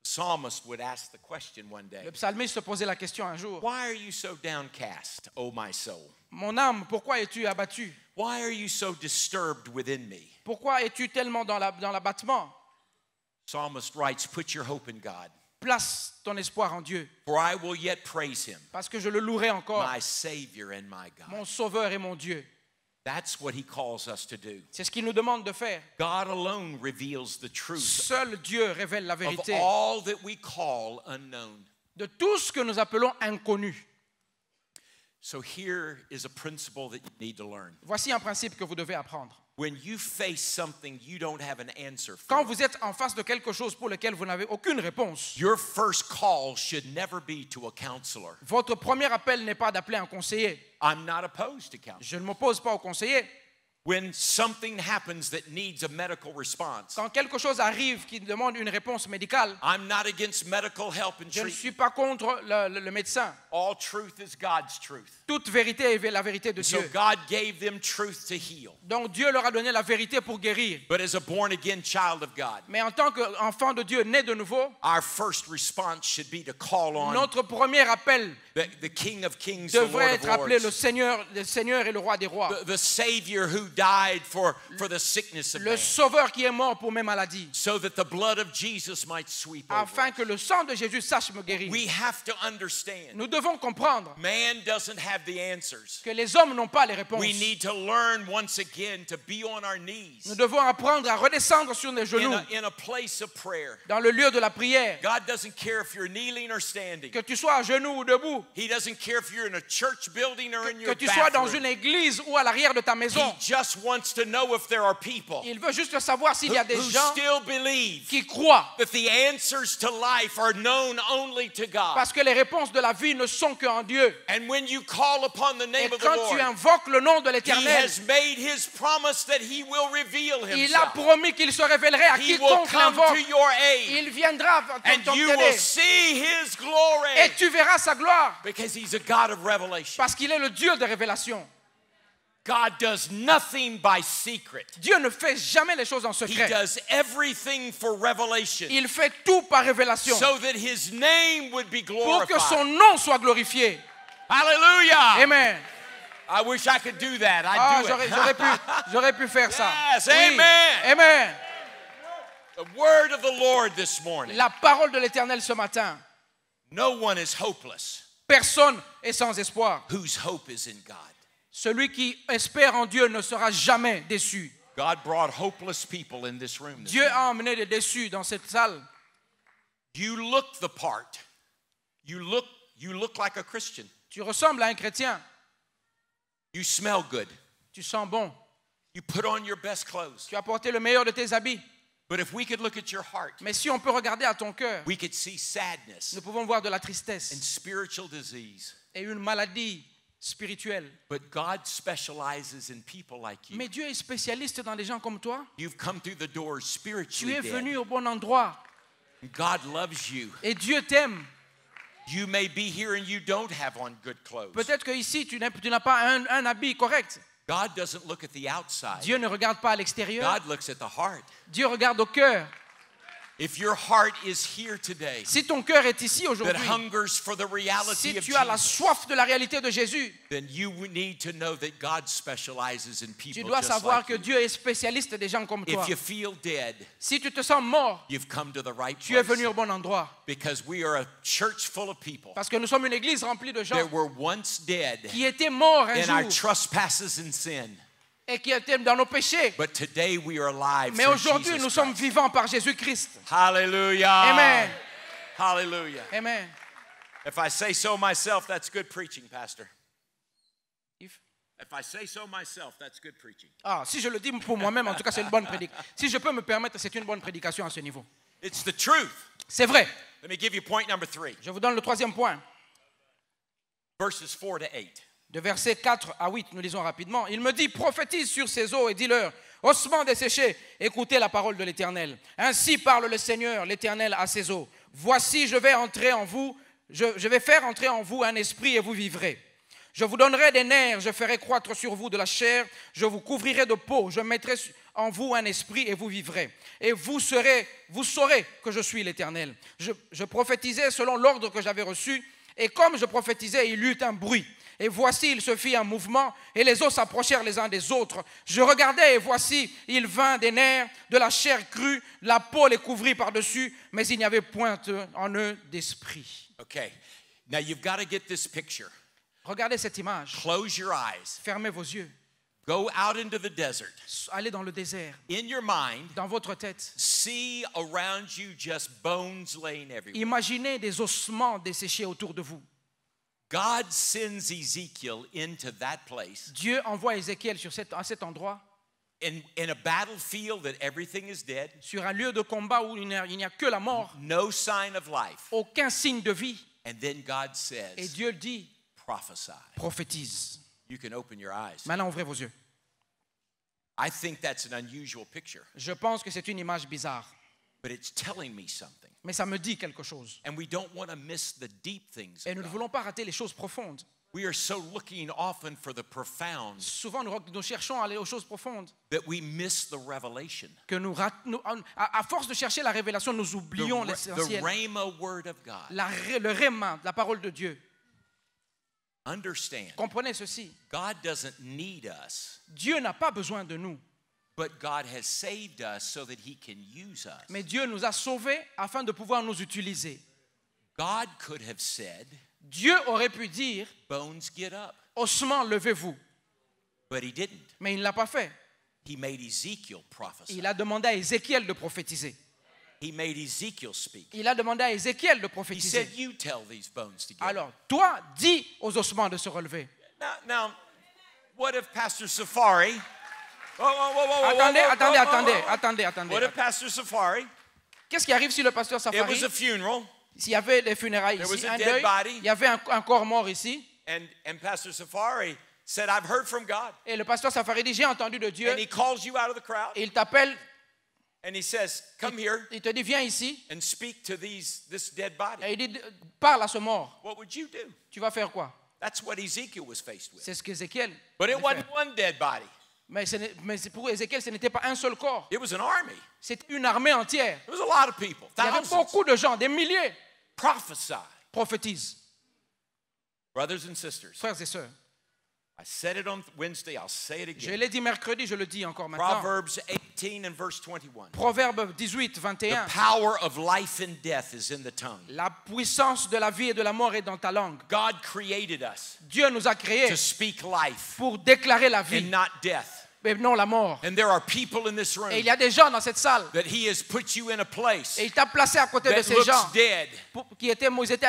The psalmist would ask the question one day, Le psalmiste se posait la question un jour. why are you so downcast, O my soul? Mon âme, pourquoi es-tu abattu? Why are you so disturbed within me? Pourquoi es-tu tellement dans l'abattement? Psalmist writes, put your hope in God. Place ton espoir en Dieu, for I will yet praise him, parce que je le louerai encore, my Savior and my God. mon Sauveur et mon Dieu. That's what he calls us to do. C'est ce qu'il nous demande de faire. God alone reveals the truth Seul Dieu révèle la of vérité all that we call unknown. de tout ce que nous appelons inconnu. So here is a principle that you need to learn. Voici un principe que vous devez apprendre. When you face something you don't have an answer Quand for, vous êtes en face de quelque chose pour lequel vous n'avez aucune réponse, your first call should never be to a counselor. votre premier appel n'est pas d'appeler un conseiller. I'm not opposed to counseling. Je ne m'oppose pas au conseiller. When something happens that needs a medical response, Quand quelque chose arrive qui demande une réponse médicale, I'm not against medical help and je ne treatment. suis pas contre le médecin. All truth is God's truth. Toute vérité est la vérité de So Dieu. God gave them truth to heal. Donc Dieu leur a donné la vérité pour guérir. But as a born again child of God, Mais en tant qu'enfant de Dieu né de nouveau, our first response should be to call on notre premier appel the King of Kings, the Lord devrait of être appelé Lords, le Seigneur et le Roi des rois. the Savior who died for the sickness of Le man, Sauveur qui est mort pour mes maladies, so that the blood of Jesus might sweep over afin us. que le sang de Jésus sache me guérir. We have to understand, Nous devons comprendre man doesn't have the answers. que les hommes n'ont pas les réponses. We need to learn once again to be on our knees Nous devons apprendre à redescendre sur nos genoux in a place of prayer. dans le lieu de la prière. God doesn't care if you're kneeling or standing. Que tu sois à genoux ou debout, He doesn't care if you're in a church building or in que your tu sois dans bathroom. une église ou à l'arrière de ta He maison. just wants to know if there are people Il veut juste savoir s'il y a des who gens still believe qui croient. that the answers to life are known only to God. Parce que les réponses de la vie ne sont qu'en Dieu. And when you call upon the Et name of the quand tu Lord, invoques le nom de He l'Éternel, has made His promise that He will reveal il a Himself. promis qu'il se révélerait à He will quiconque come to l'invoque. your aid, Il viendra and you will t'aider. see His Et glory, tu verras sa gloire. because He's a God of revelation. Parce qu'il est le Dieu de révélation. God does nothing by secret. Dieu ne fait jamais les choses en He secret. does everything for revelation, Il fait tout par révélation. so that His name would be Pour que son glorified. nom soit glorifié. Hallelujah! Amen. I wish I could do that. Ah, I'd do it. j'aurais pu faire ça. Yes, Oui. amen. Amen. The word of the Lord this morning. La parole de l'Éternel ce matin. No one is hopeless Personne est sans espoir. whose hope is in God. Celui qui espère en Dieu ne sera jamais déçu. God brought hopeless people in this room this Dieu morning. a emmené des déçus dans cette salle. You look the part. You look like a Christian. Tu ressembles à un chrétien. You smell good. Tu sens bon. You put on your best clothes. Tu as porté le meilleur de tes habits. But if we could look at your heart, Mais si on peut regarder à ton cœur, we could see sadness nous pouvons voir de la and tristesse spiritual disease. et une maladie spirituelle. But God specializes in people like you. Mais Dieu est spécialiste dans les gens comme toi. You've come through the doors Tu spiritually es dead. venu au bon endroit God loves you. et Dieu t'aime. You may be here and you don't have on good clothes. Peut-être que ici tu n'as pas un habit correct. God doesn't look at the outside. Dieu ne regarde pas à l'extérieur. God looks at the heart. Dieu regarde au cœur. If your heart is here today, Si ton cœur est ici that aujourd'hui, hungers for the reality si of tu as la Jesus, soif de la réalité de Jésus, then you need to know that God specializes in tu people dois just savoir like que you. Dieu est spécialiste des gens comme toi. If you feel dead, Si tu te sens mort, you've come to the right tu es place. venu au bon endroit. Because we are a church full of people Parce que nous sommes une église remplie de gens that were once dead qui étaient morts un in our jour trespasses and sin. et qui étaient dans nos péchés. But today we are alive Mais through aujourd'hui, Jesus nous sommes Christ. vivants par Jésus-Christ. Hallelujah. Amen. Hallelujah. Amen. If I say so myself, that's good preaching, Pastor. If- If I say so myself, that's good preaching. Ah, si je le dis pour moi-même, en tout cas, c'est une bonne prédication. Si je peux me permettre, c'est une bonne prédication à ce niveau. It's the truth. C'est vrai. Let me give you point number 3, Je vous donne le troisième point. verses 4 to 8. De versets 4 à 8, nous lisons rapidement. Il me dit, prophétise sur ces eaux et dis-leur, ossements desséchés, écoutez la parole de l'Éternel. Ainsi parle le Seigneur, l'Éternel, à ces eaux. Voici, je vais entrer en vous, je vais faire entrer en vous un esprit et vous vivrez. Je vous donnerai des nerfs, je ferai croître sur vous de la chair, je vous couvrirai de peau, je mettrai en vous un esprit et vous vivrez. Et vous saurez que je suis l'Éternel. Je prophétisais selon l'ordre que j'avais reçu, et comme je prophétisais, il y eut un bruit. Et voici, il se fit un mouvement, et les os s'approchèrent les uns des autres. Je regardais, et voici, il vint des nerfs, de la chair crue, la peau les couvrit par-dessus, mais il n'y avait point en eux d'esprit. Okay. Now you've got to get this picture. Regardez cette image. Close your eyes. Fermez vos yeux. Go out into the desert. Allez dans le désert. In your mind, Dans votre tête, see around you just bones laying everywhere. imaginez des ossements desséchés autour de vous. God sends Ezekiel into that place Dieu envoie Ézéchiel à cet endroit, in a battlefield that everything is dead, sur un lieu de combat où il n'y a que la mort, no sign of life. aucun signe de vie. And then God Et says, Dieu dit, prophesy. prophétise. You can open your eyes. Maintenant, ouvrez vos yeux. I think that's an unusual picture, Je pense que c'est une image bizarre, but it's telling me something. mais ça me dit quelque chose. And we don't want to miss the deep things Et of nous ne God. voulons pas rater les choses profondes. We are so looking often for the profound Souvent, nous cherchons à aller aux choses profondes, that we miss the revelation. que à force de chercher la révélation, nous oublions The l'essentiel. Rhema word of God. Le réma, la parole de Dieu. Understand, Comprenez ceci. God doesn't need us, Dieu n'a pas besoin de nous, but God has saved us so that he can use us. mais Dieu nous a sauvés afin de pouvoir nous utiliser. God could have said, Dieu aurait pu dire, bones get up, ossements, levez-vous, but he didn't. mais il ne l'a pas fait. He made Ezekiel prophesy. Il a demandé à Ézéchiel de prophétiser. He made Ezekiel speak. Il a demandé à Ézéchiel de He prophétiser. said, you tell these bones to get up. Alors, toi, dis aux ossements de se relever. Now, what if Pastor Safari... Attendez. What if Pastor Safari, Qu'est-ce qui arrive si le pasteur it Safari, was a funeral, s'il y avait des funérailles There ici, was a un dead deuil, body. il y avait un corps mort ici, and Pastor Safari said, I've heard from God. et le pasteur Safari dit, j'ai entendu de Dieu, And he calls you out of the crowd, et il t'appelle, and he says, come here il te dit, viens ici, and speak to this dead body. et il dit, parle à ce mort. What would you do? Tu vas faire quoi? That's what Ezekiel was faced with. C'est ce qu'Ézéchiel But it allait wasn't faire. one dead body. Mais pour Ézéchiel, ce n'était pas un seul corps. It was an army. C'est une armée entière. It was a lot of people, Il y avait thousands. beaucoup de gens, des milliers. Prophesy. Prophétisent. Brothers and sisters, Frères et sœurs, I said it on Wednesday, I'll say it je again. l'ai dit mercredi, je le dis encore maintenant. Proverbs 18 and verse 21. Proverbe 18, The 21. power of life and death is in the tongue. La puissance de la vie et de la mort est dans ta langue. God created us Dieu nous a créés to speak life pour déclarer la and vie, not death. mais non la mort. And there are people in this room Et il y a des gens dans cette salle, that He has put you in a place et il t'a placé à côté de that ces gens looks dead. qui étaient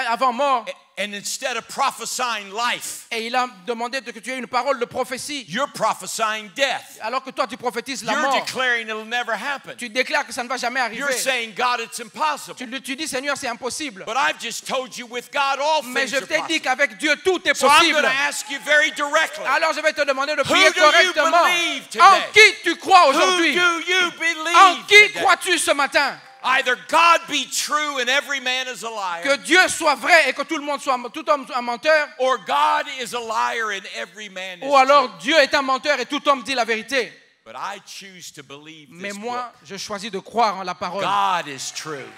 avant morts. And instead of prophesying life, Et il a demandé que tu aies une parole de prophétie, you're prophesying death. alors que toi tu prophétises la You're mort. declaring it'll never happen. Tu déclares que ça ne va jamais arriver. You're saying, God, it's impossible. Tu dis, Seigneur, c'est impossible. But I've just told you with God all Mais things je are t'ai dit possible. qu'avec Dieu, tout est So I'm going possible. to ask you very directly. Alors je vais te demander de Who prier do you correctement. believe today? En qui tu crois Who aujourd'hui? do you En believe qui today? crois-tu ce matin? Either God be true and every man is a liar, Que Dieu soit vrai et que tout homme soit un menteur, or God is a liar and every man is ou alors true. Dieu est un menteur et tout homme dit la vérité. But I choose to believe Mais this moi, book. je choisis de croire en la parole. God is true.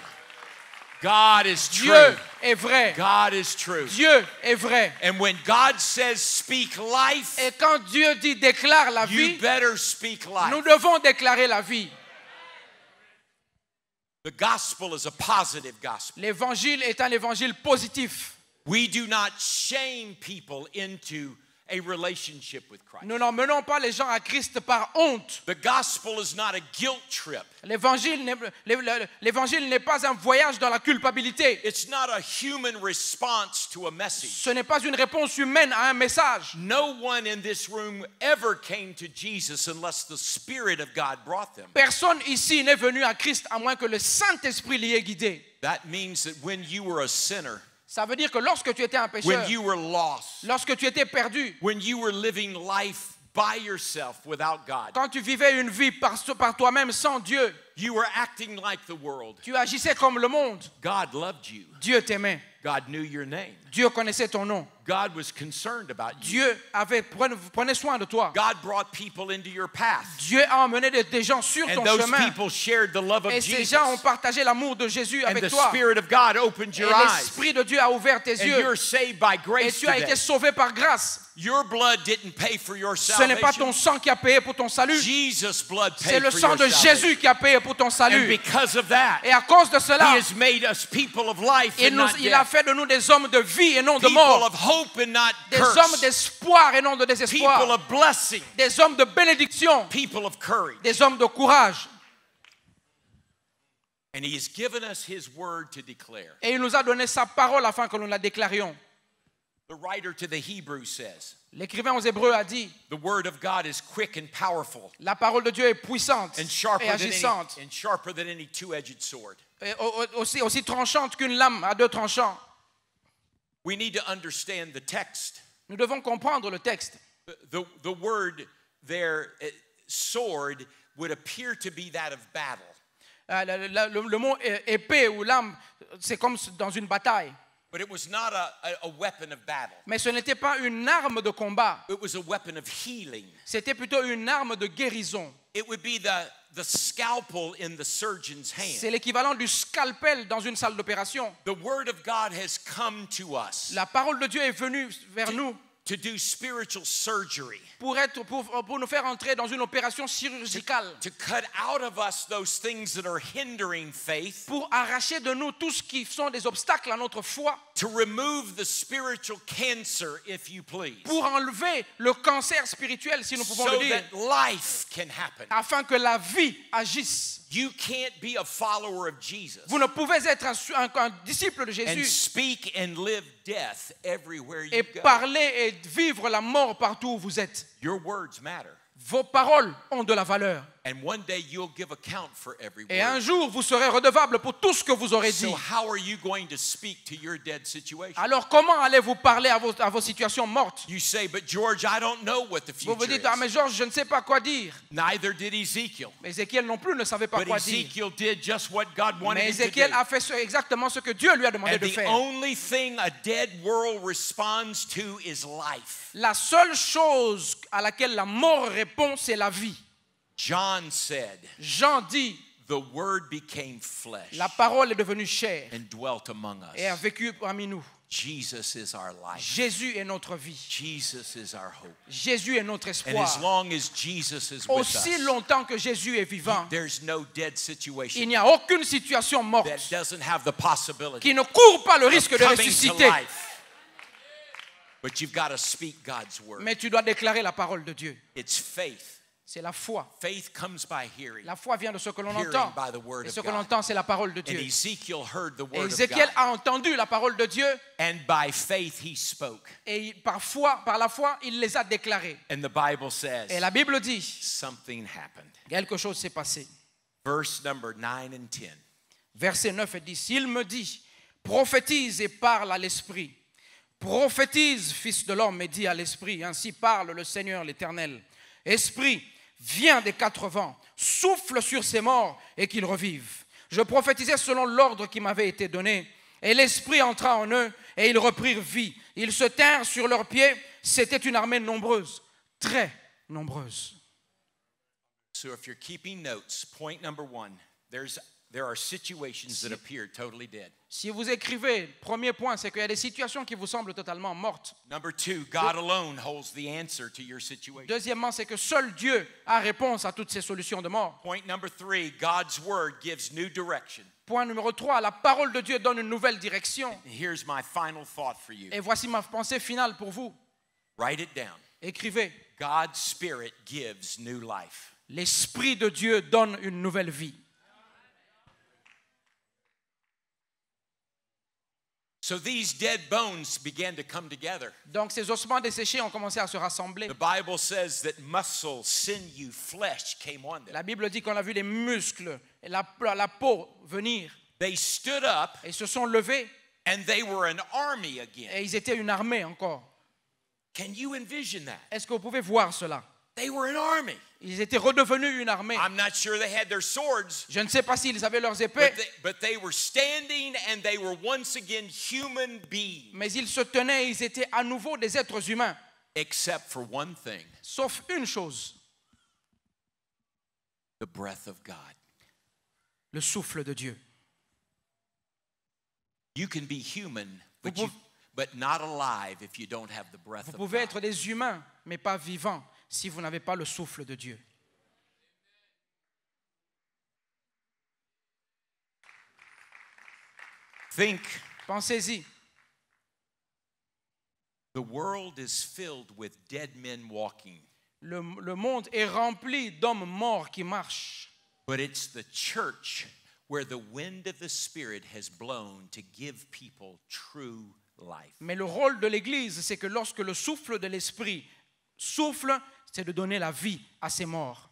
God is Dieu true. est vrai. God is true. Dieu est vrai. And when God says speak life, Et quand Dieu dit déclare la you vie, better speak life. nous devons déclarer la vie. The gospel is a positive gospel. L'évangile est un évangile positif. We do not shame people into a relationship with Christ. Nous n'emmenons pas les gens à Christ par honte. The gospel is not a guilt trip. L'évangile n'est pas un voyage dans la culpabilité. It's not a human response to a message. Ce n'est pas une réponse humaine à un message. No one in this room ever came to Jesus unless the Spirit of God brought them. Personne ici n'est venu à Christ à moins que le Saint-Esprit l'y ait guidé. That means that when you were a sinner, Ça veut dire que lorsque tu étais un pécheur, when you were lost, lorsque tu étais perdu, when you were living life by yourself without God, quand tu vivais une vie par toi-même sans Dieu, you were acting like the world. tu agissais comme le monde. God loved you. Dieu t'aimait. God knew your name. Dieu connaissait ton nom. God was concerned about you. Dieu prenait soin de toi. God brought people into your path. Dieu a emmené des gens sur And ton those chemin. people shared the love of Et ces Jesus. gens ont partagé l'amour de Jésus And avec the toi. Spirit of God opened Et your eyes. l'Esprit de Dieu a ouvert tes And yeux. you're saved by Et grace tu as today. été sauvé par grâce. Your blood didn't pay for your Ce n'est pas ton salvation. sang qui a payé pour ton salut. Jesus' blood C'est paid le for sang your de salvation. Jésus qui a payé pour ton And salut. because of that, Et à cause de He cela, has made us people of life and not il a death. fait de nous des hommes de vie et non de People mort. of hope and not Des hommes curse. d'espoir et non de People désespoir. of blessing. Des hommes de bénédiction. People of courage. Des hommes de courage. And He has given us His word to declare. Et il nous a donné sa parole afin que nous la déclarions. The writer to the Hebrews says, L'écrivain aux Hébreux a dit, the word of God is quick and powerful la parole de Dieu est puissante and sharper et agissante, than any two-edged sword. et aussi tranchante qu'une lame à deux tranchants. We need to understand the text. Nous devons comprendre le texte. The word there, sword, would appear to be that of battle. Le mot épée ou lame, c'est comme dans une bataille. But it was not a weapon of battle. Mais ce n'était pas une arme de combat. It was a weapon of healing. C'était plutôt une arme de guérison. It would be the scalpel in the surgeon's hand. C'est l'équivalent du scalpel dans une salle d'opération. The word of God has come to us La parole de Dieu est venue vers nous to do spiritual surgery, pour nous faire entrer dans une opération chirurgicale, to cut out of us those things that are hindering faith, pour arracher de nous tout ce qui sont des obstacles à notre foi, to remove the spiritual cancer, if you please, pour enlever le cancer spirituel, si nous pouvons so le dire, that life can happen. afin que la vie agisse. You can't be a follower of Jesus Vous ne pouvez être un disciple de and Jésus speak and live death everywhere you et go. parler et vivre la mort partout où vous êtes. Your words matter. Vos paroles ont de la valeur. And one day you'll give account for every Et un word. jour, vous serez redevable pour tout ce que vous aurez dit. So how are you going to speak to your dead situation? Alors, comment allez-vous parler à vos situations mortes? You say, but George, I don't know what the Vous vous future dites, ah is. mais Georges, je ne sais pas quoi dire. Neither did Ezekiel. Mais Ézéchiel non plus ne savait pas But quoi dire. Ezekiel did just what God wanted Mais him to Ézéchiel do. a fait exactement ce que Dieu lui a demandé And de the faire. only thing a dead world responds to is life. La seule chose à laquelle la mort répond, c'est la vie. John said, Jean dit, the word became flesh la parole est devenue chair and dwelt among et a us. vécu parmi nous. Jesus is our life. Jésus est notre vie. Jesus is our hope. Jésus est notre And as espoir. long as Jesus is with Aussi us, longtemps que Jésus est vivant, there's no dead il situation n'y a aucune situation morte that doesn't have the possibility qui ne court pas le risque of de coming to ressusciter. life. But you've got to speak God's word. Mais tu dois déclarer la parole de Dieu. It's faith. C'est la foi. Faith comes by hearing. La foi vient de ce que l'on Hearing entend. by the word Et of ce que God. l'on entend, c'est la parole de And Dieu. Ezekiel heard the Et word of Ézéchiel God. a entendu la parole de Dieu And by faith he spoke. et par la foi, il les a déclarés. And the Bible says Et la Bible dit, something happened. quelque chose s'est passé. Verse number 9 and 10. Versets 9 et 10. Il me dit, prophétise et parle à l'Esprit. Prophétise, fils de l'homme, et dis à l'Esprit, ainsi parle le Seigneur l'Éternel. Esprit, viens des quatre vents, souffle sur ces morts et qu'ils revivent. Je prophétisais selon l'ordre qui m'avait été donné, et l'Esprit entra en eux, et ils reprirent vie. Ils se tinrent sur leurs pieds, c'était une armée nombreuse, très nombreuse. So if you're keeping notes, point number 1, there are situations that appear totally dead. Si vous écrivez, premier point, c'est qu'il y a des situations qui vous semblent totalement mortes. Number 2, God alone holds the answer to your situation. Deuxièmement, c'est que seul Dieu a réponse à toutes ces solutions de mort. Point number 3, God's word gives new direction. Point numéro 3, la parole de Dieu donne une nouvelle direction. And here's my final thought for you. Et voici ma pensée finale pour vous. Write it down. Écrivez, God's Spirit gives new life. l'Esprit de Dieu donne une nouvelle vie. So these dead bones began to come together. Donc ces ossements desséchés ont commencé à se rassembler. The Bible says that muscle, sinew, flesh came on them. La Bible dit qu'on a vu les muscles et la peau venir. They stood up Et se sont levés and they were an army again. et ils étaient une armée encore. Can you envision that? Est-ce que vous pouvez voir cela? They were an army. Ils étaient redevenus une armée. I'm not sure they had their swords, Je ne sais pas s'ils avaient leurs épées, but they were standing and they were once again human beings, mais ils se tenaient, ils étaient à nouveau des êtres humains. except for one thing, Sauf une chose, the breath of God. le souffle de Dieu. You can be human, but, Vous but not alive if you don't have the breath Vous of pouvez God. être des humains, mais pas vivants, si vous n'avez pas le souffle de Dieu. Think, Pensez-y. the world is filled with dead men walking, Le monde est rempli d'hommes morts qui marchent. but it's the church where the wind of the Spirit has blown to give people true life. Mais le rôle de l'Église, c'est que lorsque le souffle de l'Esprit souffle, c'est de donner la vie à ces morts.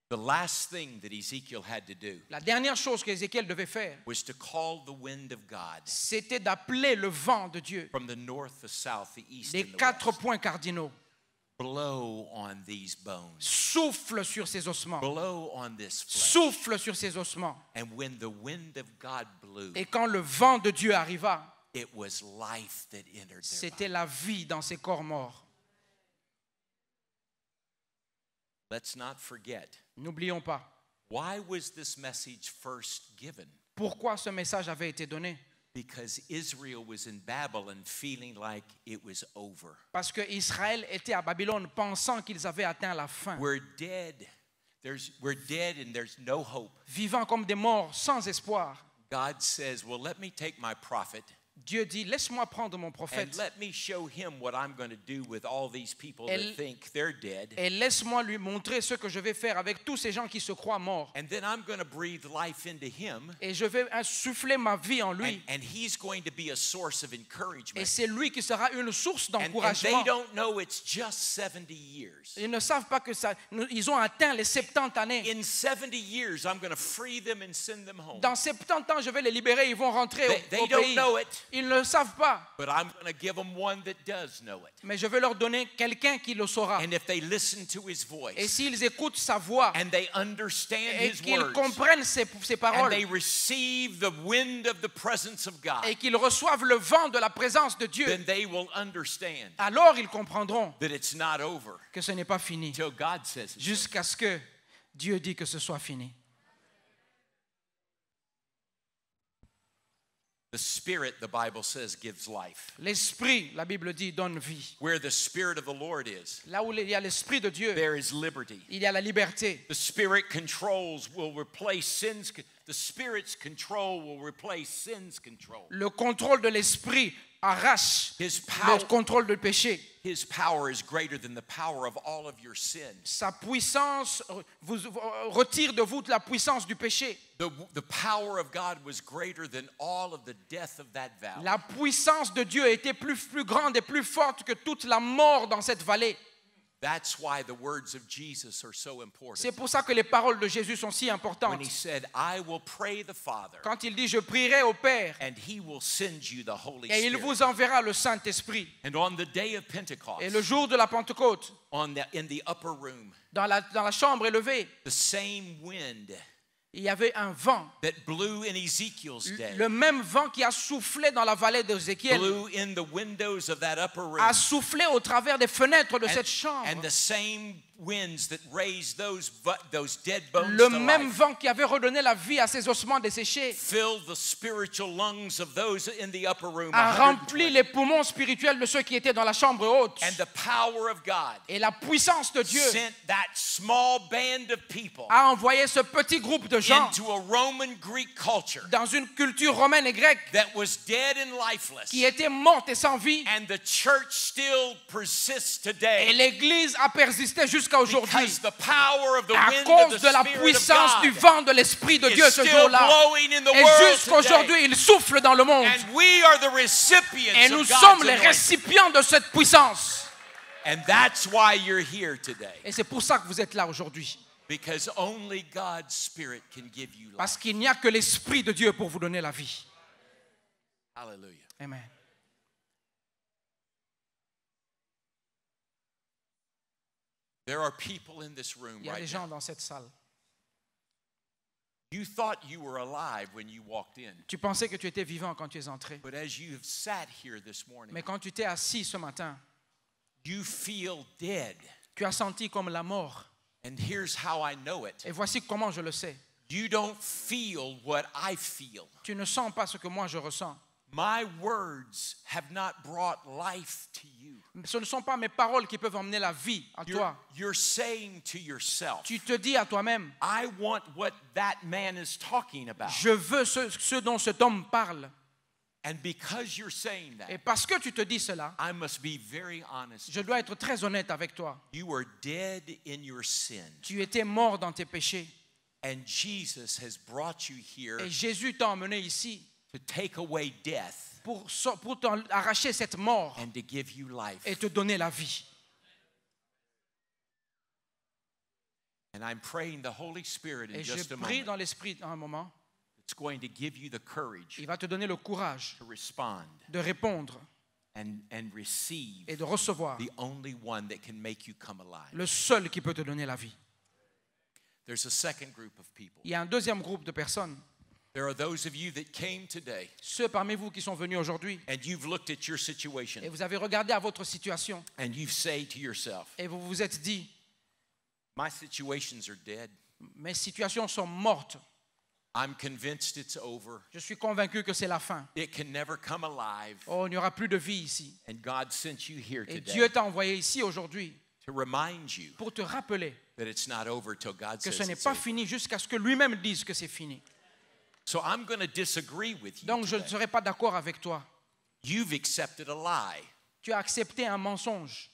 The last thing that Ezekiel had to do La dernière chose qu'Ézéchiel devait faire, was to call the wind of God c'était d'appeler le vent de Dieu from the north, the south, the east, des and the 4 west. points cardinaux. Blow on these bones. Souffle sur ces ossements. Blow on this flesh. Souffle sur ces ossements. And when the wind of God blew, Et quand le vent de Dieu arriva, it was life that entered their c'était body. la vie dans ces corps morts. Let's not forget, N'oublions pas. why was this message first given? Pourquoi ce message avait été donné? Because Israel was in Babylon feeling like it was over. Parce que Israël était à Babylone pensant qu'ils avaient atteint la fin, We're dead. We're dead and there's no hope. vivant comme des morts sans espoir. God says, well, let me take my prophet Dieu dit, laisse-moi prendre mon and prophète let me show him what I'm going to do with all these people El- that think they're dead. et laisse-moi lui montrer ce que je vais faire avec tous ces gens qui se croient morts. And then I'm going to breathe life into him. Et je vais insuffler ma vie en lui. And he's going to be a source of encouragement. Et c'est lui qui sera une source And they d'encouragement. don't know it's just 70 years. Ils ne savent pas que ça, ils ont atteint les 70 années. In 70 years, I'm going to free them and send them home. Dans 70 ans, je vais les libérer, ils vont rentrer They au don't pays. know it, Ils ne le savent pas, but I'm going to give them one that does know it. mais je vais leur donner quelqu'un qui le saura. And if they listen to his Et voice s'ils écoutent sa voix and they understand et his qu'ils words comprennent ses and paroles they receive the wind of the presence of God, et qu'ils reçoivent le vent de la présence de Dieu, then they will understand alors ils comprendront that it's not over que ce n'est pas fini, till God says it's over. jusqu'à ce que Dieu dit que ce soit fini. The Spirit, the Bible says, gives life. L'esprit, la Bible dit, donne vie. Where the Spirit of the Lord is, Là où il y a l'esprit de Dieu, there is liberty. il y a la liberté. The Spirit controls will replace sin's. The Spirit's control will replace sin's control. Le contrôle de l'esprit arrache His power, le contrôle du péché. His power is greater than the power of all of your sin. Sa puissance vous retire de vous la puissance du péché. The power of God was greater than all of the death of that valley. La puissance de Dieu était plus grande et plus forte que toute la mort dans cette vallée. That's why the words of Jesus are so important. C'est pour ça que les paroles de Jésus sont si When importantes. he said, I will pray the Father, Quand il dit, je prierai au Père and he will send you the Holy et il Spirit. vous enverra le Saint-Esprit. And on the day of Pentecost, Et le jour de la Pentecôte, in the upper room, dans la chambre élevée, the same wind il y avait un vent. that blew in Ezekiel's day Le même vent qui a soufflé dans la vallée d'Ézéchiel blew in the windows of that upper room. a soufflé au travers des fenêtres de cette chambre. And the same winds that raised those dead bones Le to même life vent qui avait redonné la vie à ces ossements desséchés filled the spiritual lungs of those in the upper room. a 120. rempli les poumons spirituels de ceux qui étaient dans la chambre haute. And the power of God Et la puissance de Dieu sent that small band of people a envoyé ce petit groupe de gens into a Roman Greek culture dans une culture romaine et grecque that was dead and lifeless. qui était morte et sans vie. And the church still persists Et today l'Église a persisté jusqu'à aujourd'hui because the power of the à wind of cause the de la Spirit of puissance du God vent de l'Esprit de is Dieu ce still jour-là. blowing in the Et world jusqu'aujourd'hui, today. il souffle dans le monde. And we are the recipients Et nous of sommes God's les anointing. récipients de cette puissance. And that's why you're here today. Et c'est pour ça que vous êtes là aujourd'hui. Because only God's Spirit can give you life. Parce qu'il n'y a que l'Esprit de Dieu pour vous donner la vie. Hallelujah. Amen. There are people in this room Il y a des right gens now. dans cette salle. You thought you were alive when you walked in. Tu pensais que tu étais vivant quand tu es entré. But as you have sat here this morning, Mais quand tu t'es assis ce matin, you feel dead. tu as senti comme la mort. And here's how I know it. Et voici comment je le sais. You don't feel what I feel. Tu ne sens pas ce que moi je ressens. My words have not brought life to you. Ce ne sont pas mes paroles qui peuvent emmener la vie à toi. You're saying to yourself, Tu te dis à toi-même, I want what that man is talking about. je veux ce dont cet homme parle. And because you're saying Et that, parce que tu te dis cela, I must be very honest. je dois être très honnête avec toi. You are dead in your sin. Tu étais mort dans tes péchés. And Jesus has brought you here Et Jésus t'a emmené ici to take away death pour t'arracher cette mort and to give you life. et te donner la vie. And I'm praying the Holy Spirit in Et je just a prie moment. dans l'esprit dans un moment. It's going to give you the courage Il va te donner le courage to respond de répondre and receive et de recevoir the only one that can make you come alive. le seul qui peut te donner la vie. There's a second group of people. Il y a un deuxième groupe de personnes, There are those of you that came today ceux parmi vous qui sont venus aujourd'hui, and you've looked at your situation et vous avez regardé à votre situation and you say to yourself, et vous vous êtes dit, my situations are dead. mes situations sont mortes. I'm convinced it's over. Je suis convaincu que c'est la fin. It can never come alive. Oh, il n'y aura plus de vie ici. And God sent you here Et today Dieu t'a envoyé ici aujourd'hui to remind you pour te rappeler that it's not over till God que says ce n'est it's pas over. fini jusqu'à ce que lui-même dise que c'est fini. So I'm going to disagree with you Donc je ne today. serai pas d'accord avec toi. You've accepted a lie. Tu as accepté un mensonge.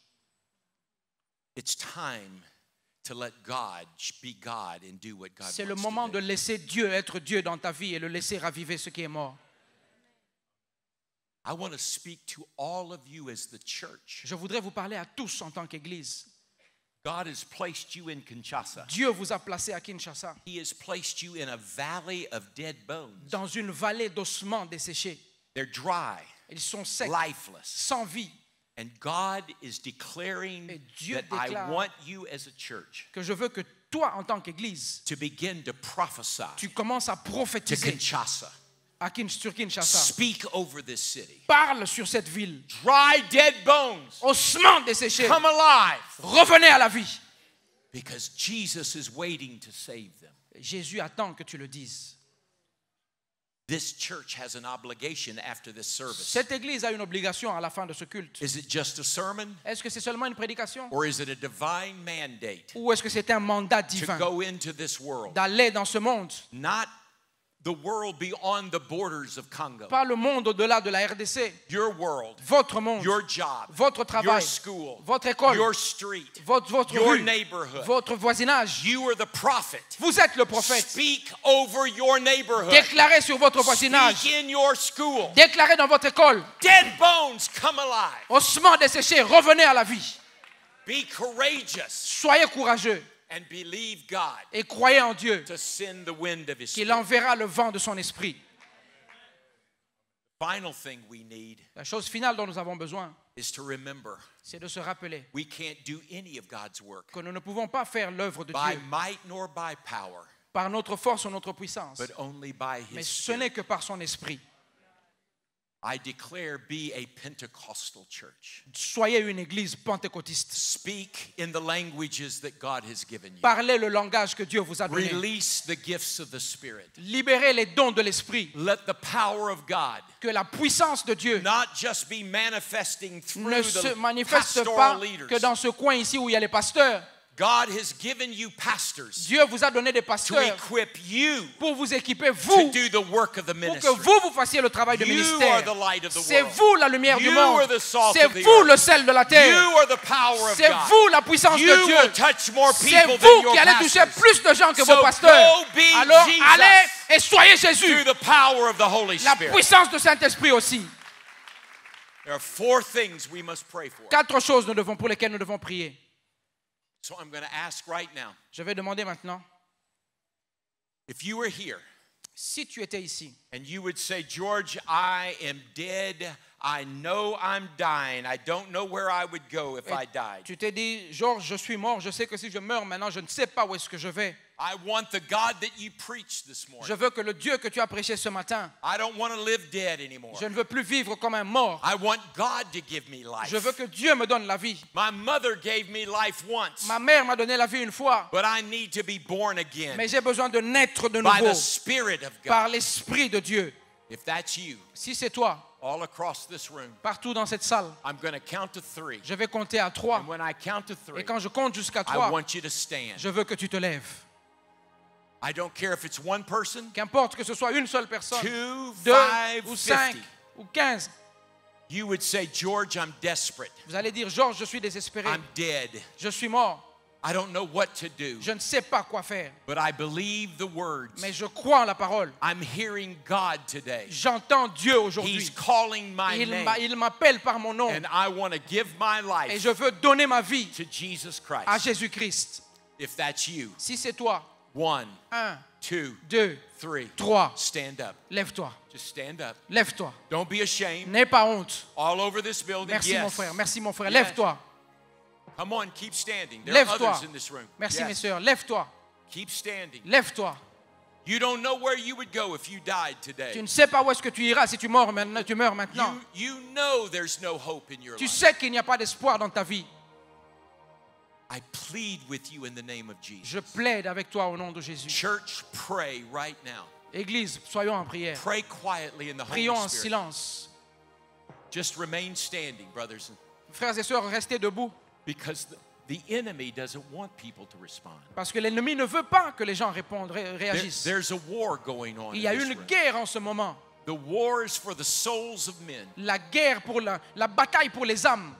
It's time to let God be God and do what God C'est le wants moment to de do. laisser Dieu être Dieu dans ta vie et le laisser raviver ce qui est mort. I want to speak to all of you as the church. Je voudrais vous parler à tous en tant qu'Église. God has placed you in Kinshasa. Dieu vous a placé à Kinshasa, He has placed you in a valley of dead bones. dans une vallée d'ossements desséchés. They're dry, Ils sont secs, lifeless. sans vie. And God is declaring Et Dieu that I déclare want you as a church Que je veux que toi, en tant qu'Église, to begin to prophesy tu commences à to prophétiser Kinshasa. sur Kinshasa. Speak over this city. Parle sur cette ville. Dry, dead bones, Ossements desséchés, come alive. revenez à la vie. Because Jesus is waiting to save them. Jésus attend que tu le dises. This church has an obligation after this service. Cette Église a une obligation à la fin de ce culte. Is it just a sermon Est-ce que c'est seulement une prédication? or is it a divine mandate Ou est-ce que c'est un mandat to divin go into this world? d'aller dans ce monde? Not the world beyond the borders of Congo. Pas le monde au-delà de la RDC. Your world, Votre monde, your job, votre your travail, school, votre école, your street, votre your rue, neighborhood. votre voisinage. You are the prophet. Vous êtes le prophète. Speak over your neighborhood. Déclarez sur votre voisinage. Speak in your school. Déclarez dans votre école. Dead bones come alive. Ossements desséchés, revenez à la vie. Be courageous Soyez courageux and believe God et croyez en Dieu to send the wind of His qu'il Spirit. enverra le vent de son esprit. Final thing we need La chose finale dont nous avons besoin, is to remember c'est de se rappeler we can't do any of God's work que nous ne pouvons pas faire l'œuvre de by Dieu might nor by power, par notre force ou notre puissance, but only by mais His ce Spirit. n'est que par son esprit. I declare, be a Pentecostal church. Soyez une église pentecôtiste. Speak in the languages that God has given you. Parlez le langage que Dieu vous a donné. Release the gifts of the Spirit. Libérez les dons de l'esprit. Let the power of God Que la puissance de Dieu not just be manifesting through ne se the manifeste pas pastoral leaders. que dans ce coin ici où il y a les pasteurs. God has given you pastors Dieu vous a donné des to pasteurs equip you pour vous équiper, to vous, do the work of the pour que ministry. vous fassiez le travail de You ministère. are the light of the C'est world. vous la lumière du You monde. are the salt C'est of the vous earth. le sel de la terre. You are the power of C'est God. vous la puissance You de will Dieu. touch more C'est people than vous your qui allez toucher pastors plus de gens que So vos pasteurs. go be Alors Jesus allez et soyez through Jésus. the power of the Holy La Spirit. puissance du Saint-Esprit aussi. There are 4 things we must pray for. 4 choses pour lesquelles nous devons prier. So I'm going to ask right now, Je vais demander maintenant, if you are here Si tu étais ici and you would say, George, I am dead. I know I'm dying. I don't know where I would go if I died. tu t'es dit, Georges, je suis mort, je sais que si je meurs maintenant, je ne sais pas où est-ce que je vais. I want the God that you preached this morning. Je veux que le Dieu que tu as prêché ce matin, I don't want to live dead anymore. je ne veux plus vivre comme un mort. I want God to give me life. Je veux que Dieu me donne la vie. My mother gave me life once, Ma mère m'a donné la vie une fois, but I need to be born again mais j'ai besoin de naître de by nouveau the Spirit of par God. l'Esprit de Dieu. If that's you, Si c'est toi, all across this room, partout dans cette salle, I'm going to count to 3. je vais compter à 3. And when I count to 3, Et quand je compte jusqu'à I 3, want you to stand. je veux que tu te lèves. I don't care if it's one person, Qu'importe que ce soit une seule personne, 2, 2 5, ou 5 50. ou 15, You would say, George, I'm desperate. vous allez dire, Georges, je suis désespéré, I'm dead. je suis mort, I don't know what to do, je ne sais pas quoi faire, but I believe the words. mais je crois en la parole. I'm hearing God today. J'entends Dieu aujourd'hui. He's calling my name, Il m'appelle par mon nom and I want to give my et life je veux donner ma vie to Jesus à Christ. Jésus-Christ. If that's you, Si c'est toi, 1, 1, 2, 2, 3, 3, stand up. lève-toi, Just stand up. lève-toi. Don't be ashamed. N'aie pas honte. All over this building. Merci mon Yes. frère, merci mon frère, Yes. lève-toi. Come on, keep standing. There are Lève-toi. others in this room. Merci Yes. mes sœurs, lève-toi, Keep standing. lève-toi. You don't know where you would go if you died Tu today. ne sais pas où est-ce que tu iras si tu meurs maintenant. You know there's no hope in your Tu life. sais qu'il n'y a pas d'espoir dans ta vie. I plead with you in the name of Jesus. Je plaide avec toi au nom de Jésus. Church, pray right now. Église, soyons en prière. Pray quietly in the Holy Prions en Spirit. silence. Just remain standing, brothers, Frères et sœurs, restez debout. because the enemy doesn't want people to respond. Parce que l'ennemi ne veut pas que les gens répondent, réagissent. There's a war going on Il in y a this une room. guerre en ce moment. The war is for the souls of men. La guerre pour la bataille pour les âmes.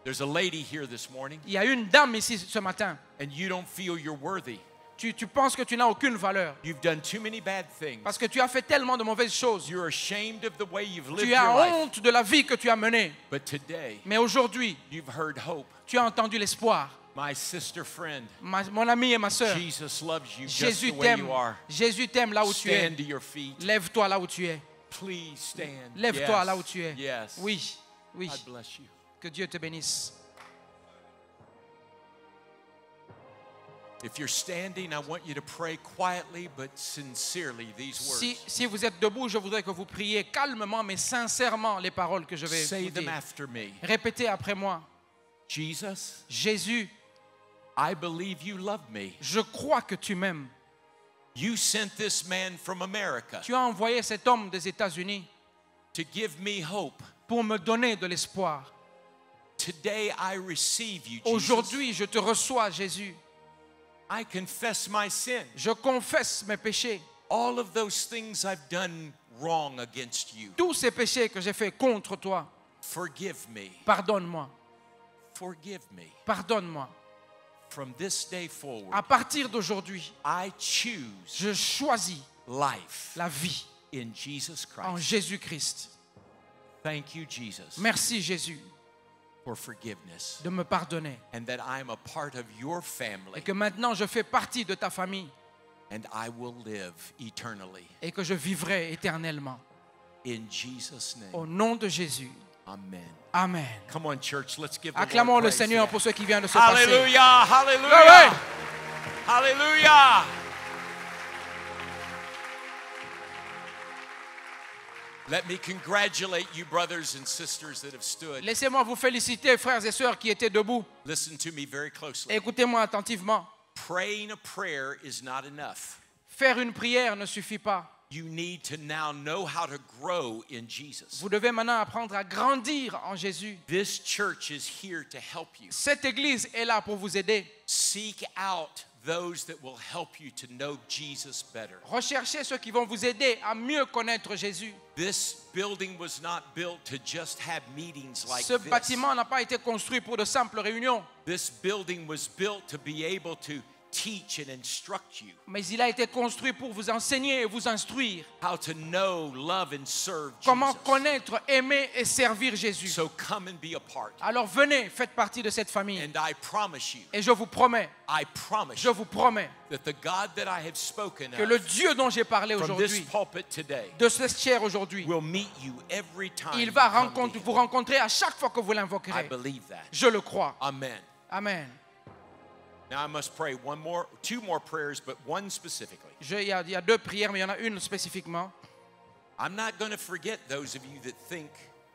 There's a lady here this morning, Il y a une dame ici ce matin. and you don't feel you're worthy. Tu penses que tu n'as aucune valeur. You've done too many bad things. Parce que tu as fait tellement de mauvaises choses. You're ashamed of the way you've lived Tu your as life. honte de la vie que tu as menée. But today, Mais aujourd'hui, you've heard hope. tu as entendu l'espoir. My sister friend, Mon ami et ma sœur, Jesus loves you just Jésus the way t'aime. you are. Jésus t'aime là où tu es. Stand to your feet. Lève-toi là où tu es. Please stand. Lève-toi Yes. là où tu es. Yes. Oui, oui. God bless you. Que Dieu te bénisse. If you're standing, I want you to pray quietly but sincerely these words. Si vous êtes debout, je voudrais que vous priez calmement mais sincèrement les paroles que je vais Say vous them dire. after me. Répétez après moi. Jesus, Jésus, I believe you love me. je crois que tu m'aimes. You sent this man from America Tu as envoyé cet homme des États-Unis to give me hope. pour me donner de l'espoir. Today I receive you, Jesus. Aujourd'hui, je te reçois, Jésus. I confess my sin. Je confesse mes péchés. All of those things I've done wrong against you. Tous ces péchés que j'ai faits contre toi, Forgive me. pardonne-moi. Forgive me. Pardonne-moi. From this day forward, À partir d'aujourd'hui, I choose je choisis life la vie in Jesus en Christ. Jésus-Christ. Thank you, Jesus, Merci, Jésus, for forgiveness. de me pardonner. And that I'm a part of your Et family que maintenant, je fais partie de ta famille and I will live eternally. et que je vivrai éternellement. In Jesus' name, Au nom de Jésus. amen. Amen. Come on, church, let's give the Acclamons Lord le praise Seigneur today. pour ce qui vient de se passer. Hallelujah, hallelujah, Glory. hallelujah. Let me congratulate you, brothers and sisters that have stood. Laissez-moi vous féliciter, frères et sœurs qui étaient debout. Listen to me very closely. Écoutez-moi attentivement. Praying a prayer is not enough. Faire une prière ne suffit pas. You need to now know how to grow in Jesus. Vous devez maintenant apprendre à grandir en Jésus. This church is here to help you. Cette église est là pour vous aider. Seek out those that will help you to know Jesus better. Recherchez ceux qui vont vous aider à mieux connaître Jésus. This building was not built to just have meetings like Ce this. bâtiment n'a pas été construit pour de simples réunions. This building was built to be able to teach and instruct you, mais il a été construit pour vous enseigner et vous instruire. how to know, love, and serve Comment Jesus. connaître, aimer et servir Jésus. So come and be a part. Alors venez, faites partie de cette famille. And I promise you, Et je vous promets that the God that I have spoken que le of Dieu dont j'ai parlé from this aujourd'hui, pulpit today de cette chair aujourd'hui, will meet you every time il you va come to vous him. rencontrer à chaque fois que vous I l'invoquerez. believe that. Je le crois. Amen. Amen. Now I must pray two more prayers, but one specifically. Il y a deux prières, mais il y en a une spécifiquement. I'm not going to forget those of you that think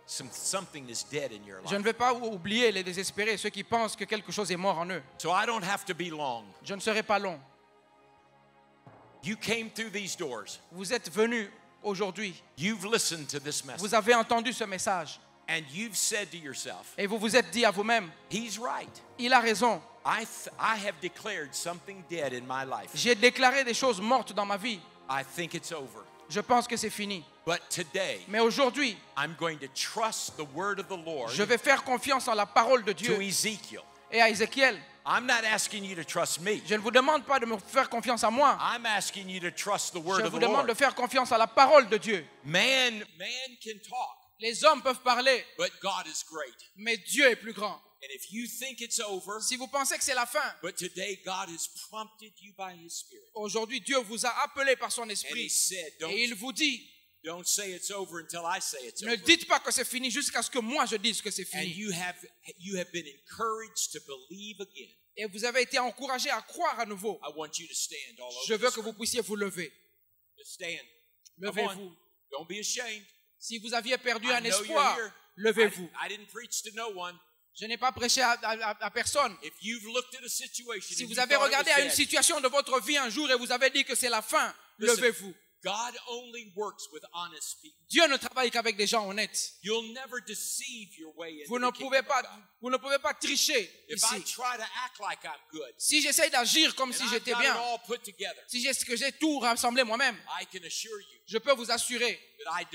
something is dead in your Je ne life. vais pas oublier les désespérés, ceux qui pensent que quelque chose est mort en eux. So I don't have to be long. Je ne serai pas long. You came through these doors. Vous êtes venus aujourd'hui. You've listened to this message. Vous avez entendu ce message. And you've said to yourself, Et vous vous êtes dit à vous-même, he's right. il a raison. I have declared something dead in my life. J'ai déclaré des choses mortes dans ma vie. I think it's over. Je pense que c'est fini. But today, Mais aujourd'hui, I'm going to trust the word of the Lord je vais faire confiance en la parole de to Dieu Ezekiel. et à Ézéchiel. I'm not asking you to trust me. Je ne vous demande pas de me faire confiance à moi. I'm asking you to trust the word Je of vous the demande de Lord. faire confiance à la parole de Dieu. Man can talk, Les hommes peuvent parler, but God is great. mais Dieu est plus grand. And if you think it's over, Si vous pensez que c'est la fin, but today God has prompted you by His Spirit. aujourd'hui Dieu vous a appelé par son And He esprit said, et il vous dit, don't say it's over until I say it's ne over. dites pas que c'est fini jusqu'à ce que moi je dise que c'est And fini. you have been encouraged to believe again. Et vous avez été encouragé à croire à nouveau. I want you to stand all Je over veux this que vous room. puissiez vous lever. Just stand. Come on. Levez-vous. Don't be ashamed. Si vous aviez perdu I un know you're espoir, here. levez-vous. I didn't preach to no one. Je n'ai pas prêché à personne. If you've looked at a situation Si and vous you avez thought it regardé was à une dead, situation de votre vie un jour et vous avez dit que c'est la fin, Listen. levez-vous. God only works with honest people. Dieu ne travaille qu'avec des gens honnêtes. You'll never deceive your way into Vous ne the kingdom pouvez of pas, God. vous ne pouvez pas tricher If I ici. try to act like I'm good, Si j'essaye d'agir comme and si I've j'étais got it bien, all put together, si j'ai tout rassemblé moi-même, I can assure you je peux vous assurer that I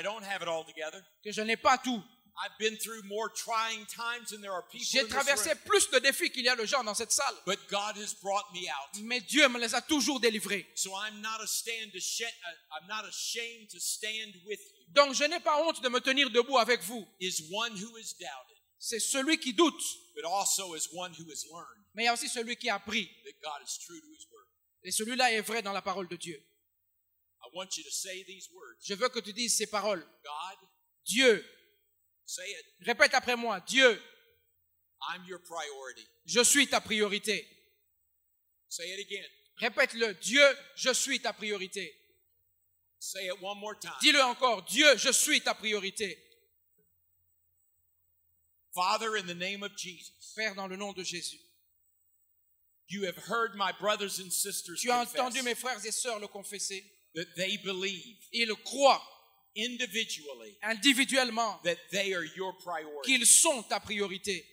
don't have it all together. que je n'ai pas tout. I've been through more trying times than there are people J'ai in this traversé room. plus de défis qu'il y a de gens dans cette salle. But God has brought me out. Mais Dieu me les a toujours délivrés. So I'm not ashamed to stand with you. Donc je n'ai pas honte de me tenir debout avec vous. Is one who has doubted, C'est celui qui doute, but also is one who has learned mais il y a aussi celui qui a appris. that God is true to His word. Et celui-là est vrai dans la parole de Dieu. I want you to say these words. Je veux que tu dises ces paroles. God, Dieu, say it. répète après moi. Dieu, I'm your priority. je suis ta priorité. Say it again. Répète-le. Dieu, je suis ta priorité. Say it one more time. Dis-le encore. Dieu, je suis ta priorité. Father, in the name of Jesus, Père, dans le nom de Jésus. you have heard my brothers and sisters Tu as confess entendu mes frères et sœurs le confesser. that they believe Ils croient individually individuellement that they are your priority. qu'ils sont ta priorité.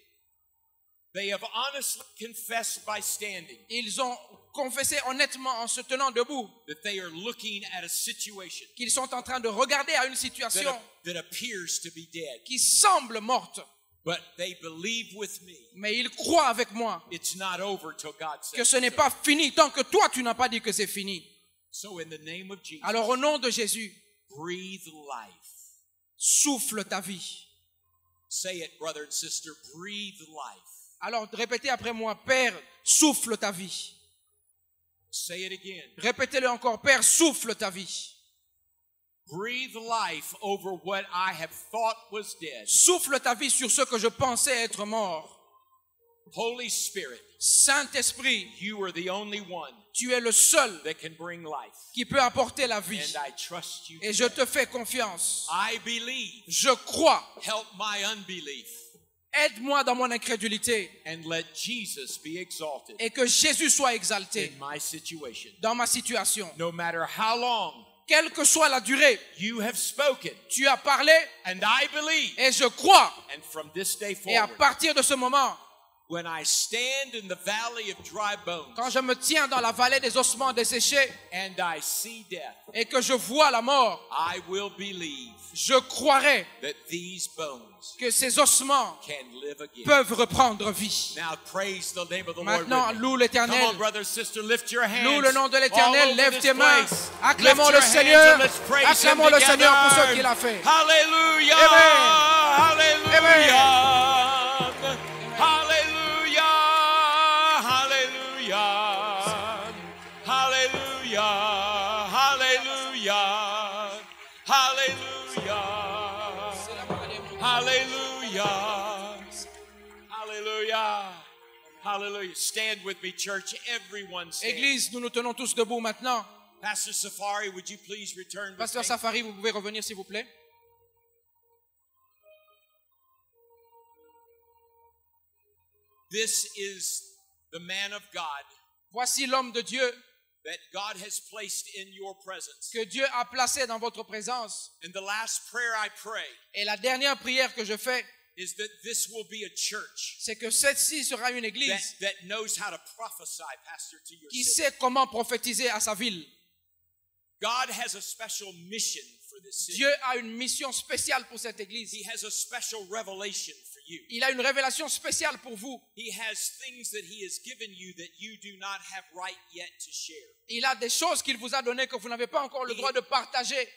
They have honestly confessed by standing Ils ont confessé honnêtement en se tenant debout that they are looking at a situation qu'ils sont en train de regarder à une situation that appears to be dead. qui semble morte. But they believe with me Mais ils croient avec moi it's not over till God que says ce n'est so. pas fini tant que toi tu n'as pas dit que c'est fini. So in the name of Jesus, Alors au nom de Jésus, breathe life. souffle ta vie. Say it, brother and sister, breathe life. Alors répétez après moi, Père, souffle ta vie. Say it again. Répétez-le encore, Père, souffle ta vie. Breathe life over what I have thought was dead. Souffle ta vie sur ce que je pensais être mort. Holy Spirit, Saint-Esprit, you are the only one tu es le seul that can bring life. qui peut apporter la vie. And I trust you. Et je te fais confiance. I believe. Je crois. Help my unbelief. Aide-moi dans mon incrédulité And let Jesus be exalted et que Jésus soit exalté in my situation. dans ma situation. No matter how long Quelle que soit la durée, you have spoken, tu as parlé and I believe. et je crois. And from this day Et à forward, partir de ce moment, When I stand in the valley of dry bones quand je me tiens dans la vallée des ossements desséchés and I see death, et que je vois la mort, I will believe je croirai that these bones que ces ossements can live again. peuvent reprendre vie. Now praise the name of the Maintenant, Lord with me. loue Come l'Éternel. on, brother, sister, lift your hands. Loue le nom de all l'Éternel. over Lève this tes mains. place. Acclamons Lift le your hands Seigneur. and let's praise Acclamons him le Seigneur pour ce together. qu'il a fait. Hallelujah. Amen. Hallelujah. Hallelujah. Hallelujah. Hallelujah. Hallelujah. Hallelujah. Hallelujah. Hallelujah. Hallelujah. Stand with me, church. Everyone stand. Église, nous nous tenons tous debout maintenant. Pastor Safari, would you please return with Pasteur me? Safari, vous pouvez revenir s'il vous plaît. This is the man of God Voici l'homme de Dieu that God has placed in your presence. que Dieu a placé dans votre présence. And the last prayer I pray Et la dernière prière que je fais, is that this will be a church c'est que celle-ci sera une église that knows how to prophesy, Pastor, to your qui city. sait comment prophétiser à sa ville. God has a special mission for this city. Dieu a une mission spéciale pour cette église. He has a special revelation for you. Il a une révélation spéciale pour vous. He has things that he has given you that you do not have right yet to share. Il a des choses qu'il vous a données que vous n'avez pas encore le droit de partager.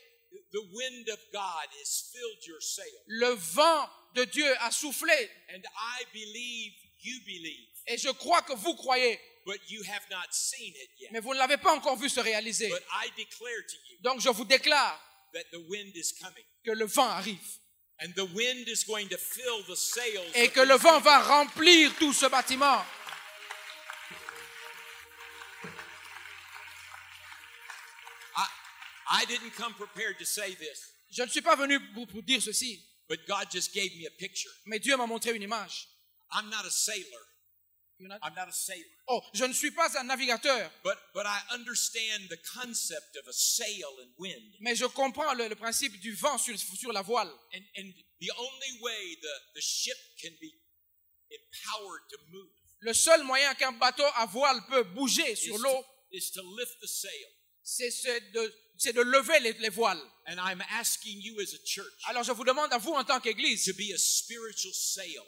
The wind of God has filled your sail. Le vent de Dieu a soufflé. And I believe you believe, Et je crois que vous croyez. but you have not seen it yet. Mais vous ne l'avez pas encore vu se réaliser. But I declare to you Donc je vous déclare that the wind is coming. que le vent arrive. And the wind is going to fill the sails. Et of que le these vent people. va remplir tout ce bâtiment. I didn't come prepared to say this, Je ne suis pas venu pour dire ceci. but God just gave me a picture. Mais Dieu m'a montré une image. I'm not a sailor. I'm not a sailor. Oh, je ne suis pas un navigateur. But I understand the concept of a sail and wind. Mais je comprends le principe du vent sur la voile. And the only way the ship can be empowered to move Le seul moyen qu'un bateau à voile peut bouger sur l'eau, is to lift the sail. c'est de lever les voiles. And I'm asking you as a church Alors je vous demande à vous en tant qu'église to be a spiritual sail.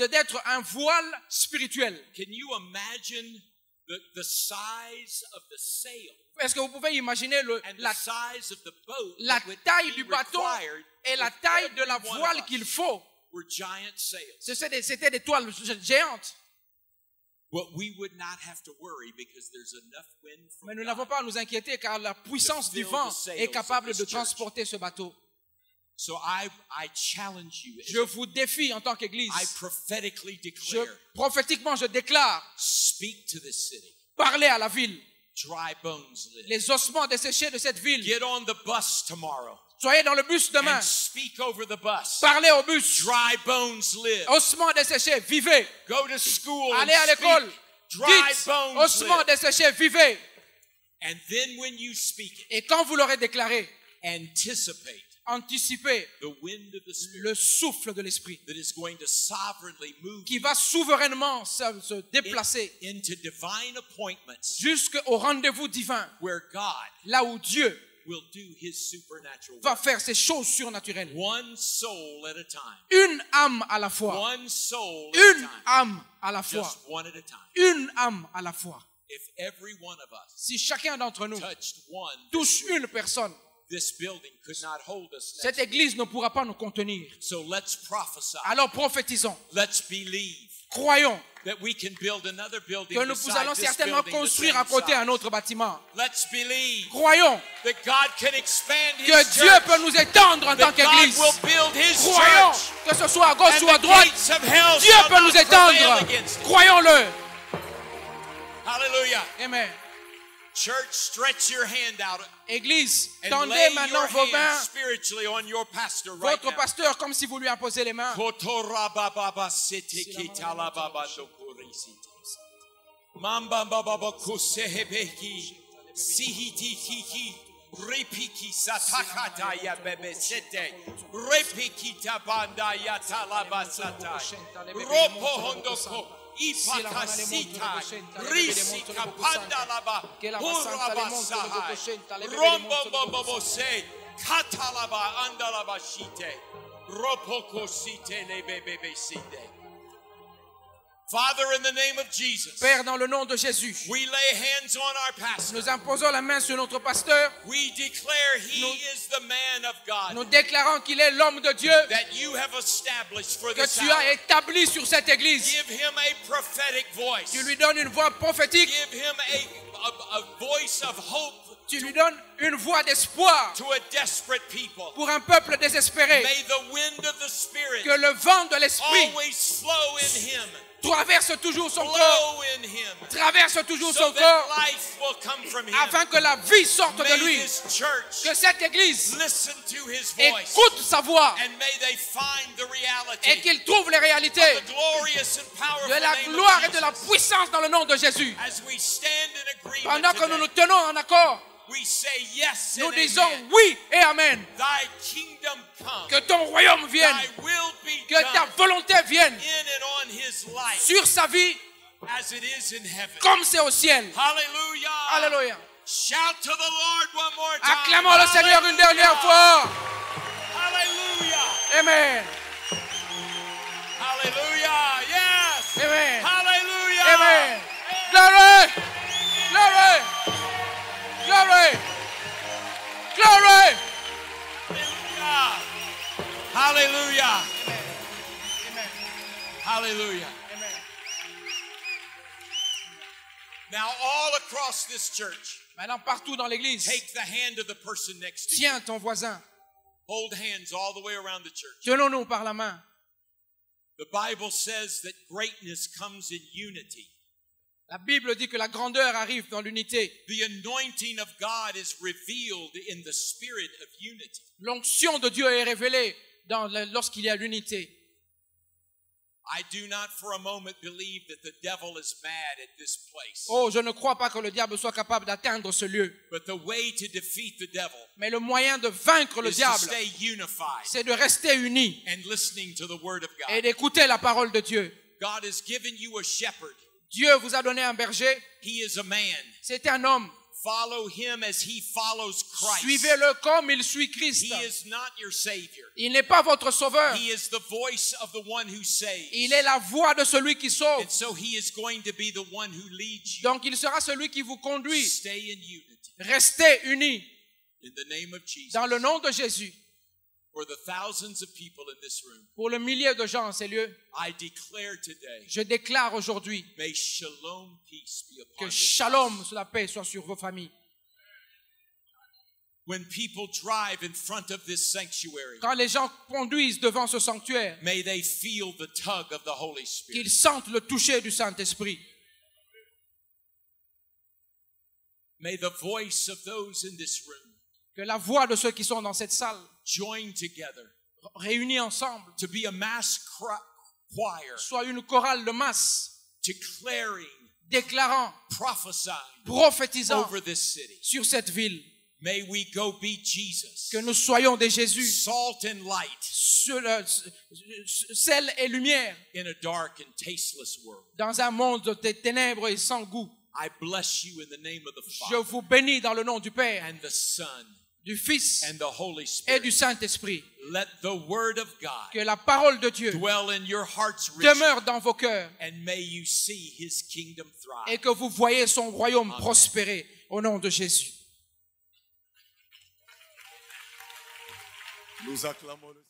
d'être un voile spirituel. Can you imagine the size of the sail Est-ce que vous pouvez imaginer and the size of the boat la that would taille be du bateau required et la if taille de la every one of voile us qu'il faut? were giant sails? C'était des toiles géantes. But we would not have to worry because there's enough wind Mais from nous God. n'avons pas à nous inquiéter car la puissance du vent est capable de transporter ce bateau. So I challenge you. Je vous défie en tant qu'église. I prophetically declare, Prophétiquement, je déclare, speak to this city. parlez à la ville. Dry bones live. Les ossements desséchés de cette ville. Get on the bus tomorrow Soyez dans le bus demain. and speak over the bus. Parlez au bus. Dry bones live. Ossements desséchés, vivez. Go to school Allez à and l'école. speak. Dry Dites, bones ossements live. desséchés, vivez. And then when you speak it, Et quand vous l'aurez déclaré, anticipate anticipez the wind of the Spirit le souffle de l'esprit that is going to sovereignly move qui va souverainement se déplacer into divine appointments jusqu'au rendez-vous divin, where God là où Dieu will do his supernatural va work. faire ses choses surnaturelles. One soul at a time. Une âme à la fois. One soul at a Une time. âme à la fois. Just one at a time. Une âme à la fois. If every one of us Si chacun d'entre nous touched one, touche une personne, this building could not hold us next. cette église ne pourra pas nous contenir. So let's prophesy. Alors prophétisons, Let's believe croyons that we can build another building que nous beside allons this certainement building the construire same à côté size. un autre bâtiment. Let's believe Croyons that God can expand His que Dieu church. peut nous étendre en tant That God qu'église. will build His Croyons church. que ce soit à gauche And ou à the droite, gates of hell Dieu shall peut nous not prevail étendre. against it. Croyons-le. Hallelujah. Amen. Church, stretch your hand out Église, and tendez lay maintenant your vos hand mains, spiritually on your pastor right votre now. pasteur, comme si vous lui imposez les mains. Kotorababa sete kitalababa dokorisite. Mamba baba kusehebeki sihiti kiki ripiki satakata ya bebe sete repiki tabanda ya talabasatai ropo hondoko ipakasita, risika pandalaba, urabasaha, rombobobobose, katalaba andalaba shite, ropoko site lebebebeside. Father, in the name of Jesus, Père, dans le nom de Jésus, we lay hands on our pastor. nous imposons la main sur notre pasteur. We declare he is the man of God Nous déclarons qu'il est l'homme de Dieu that you have established for que this tu hour. as établi sur cette église. Give him a prophetic voice. Tu lui donnes une voix prophétique. Give him a voice of hope Tu lui donnes une voix d'espoir to a desperate people. pour un peuple désespéré. May the wind of the Spirit Que le vent de l'esprit always flow in him, traverse toujours son corps. flow in him, Traverse toujours so son that corps life will come from him. afin que la vie sorte de May lui. this church Que cette église listen to his voice, écoute sa voix and may they find the et reality qu'il trouve les réalités of the glorious and powerful de la name gloire of et de la Jesus. puissance dans le nom de Jésus. As we stand in agreement Pendant que nous nous today, tenons en accord, we say yes nous and disons amen. oui et amen. Thy kingdom come, Que ton royaume vienne, thy will be que ta done volonté vienne in and on his life sur sa vie as it is in heaven. comme c'est au ciel. Hallelujah. Alléluia. Shout to the Lord one more time. Acclamons le Seigneur une dernière fois. Hallelujah. Amen. Hallelujah. Yes. Amen. Hallelujah. Amen. Glory. Glory. Glory. Glory. Hallelujah. Hallelujah. Amen. Hallelujah. Amen. Now all across this church, Maintenant, partout dans l'église, take the hand of the person next to you. tiens ton voisin. Hold hands all the way around the church. Tenons-nous par la main. The Bible says that greatness comes in unity. La Bible dit que la grandeur arrive dans l'unité. The anointing of God is revealed in the spirit of unity. L'onction de Dieu est révélée lorsqu'il y a l'unité. I do not for a moment believe that the devil is mad at this place. Oh, je ne crois pas que le diable soit capable d'atteindre ce lieu. But the way to defeat the devil Mais le moyen de vaincre le is to diable, stay unified c'est de rester unis and listening to the word of et God. d'écouter la parole de Dieu. God has given you a shepherd. Dieu vous a donné un berger. He is a man. C'est un homme. Follow him as he follows Christ. Suivez-le comme il suit Christ. He is not your savior. Il n'est pas votre sauveur. He is the voice of the one who saves. Il est la voix de celui qui sauve. And so he is going to be the one who leads you. Donc il sera celui qui vous conduit. Stay in unity. Restez unis In the name of Jesus. dans le nom de Jésus. For the thousands of people in this room, Pour le millier de gens en ces lieux, I declare today, je déclare aujourd'hui may shalom peace be upon que this shalom, house. la paix soit sur vos familles. When people drive in front of this sanctuary, Quand les gens conduisent devant ce sanctuaire, may they feel the tug of the Holy Spirit. qu'ils sentent le toucher du Saint-Esprit. May the voice of those in this room Que la voix de ceux qui sont dans cette salle, join together réunis ensemble, to be a mass choir, soit une chorale de masse, declaring, déclarant, prophesying prophétisant over this city. sur cette ville. May we go be Jesus, Que nous soyons des Jésus, salt and light sel et lumière, in a dark and tasteless world. dans un monde de ténèbres et sans goût. I bless you in the name of the Je Father vous bénis dans le nom du Père, and the Son du Fils and the Holy et Spirit. du Saint-Esprit. Let the word of God Que la parole de Dieu dwell in your hearts richly, demeure dans vos cœurs and may you see his kingdom et thrive. que vous voyez son royaume Amen. prospérer au nom de Jésus. Nous acclamons le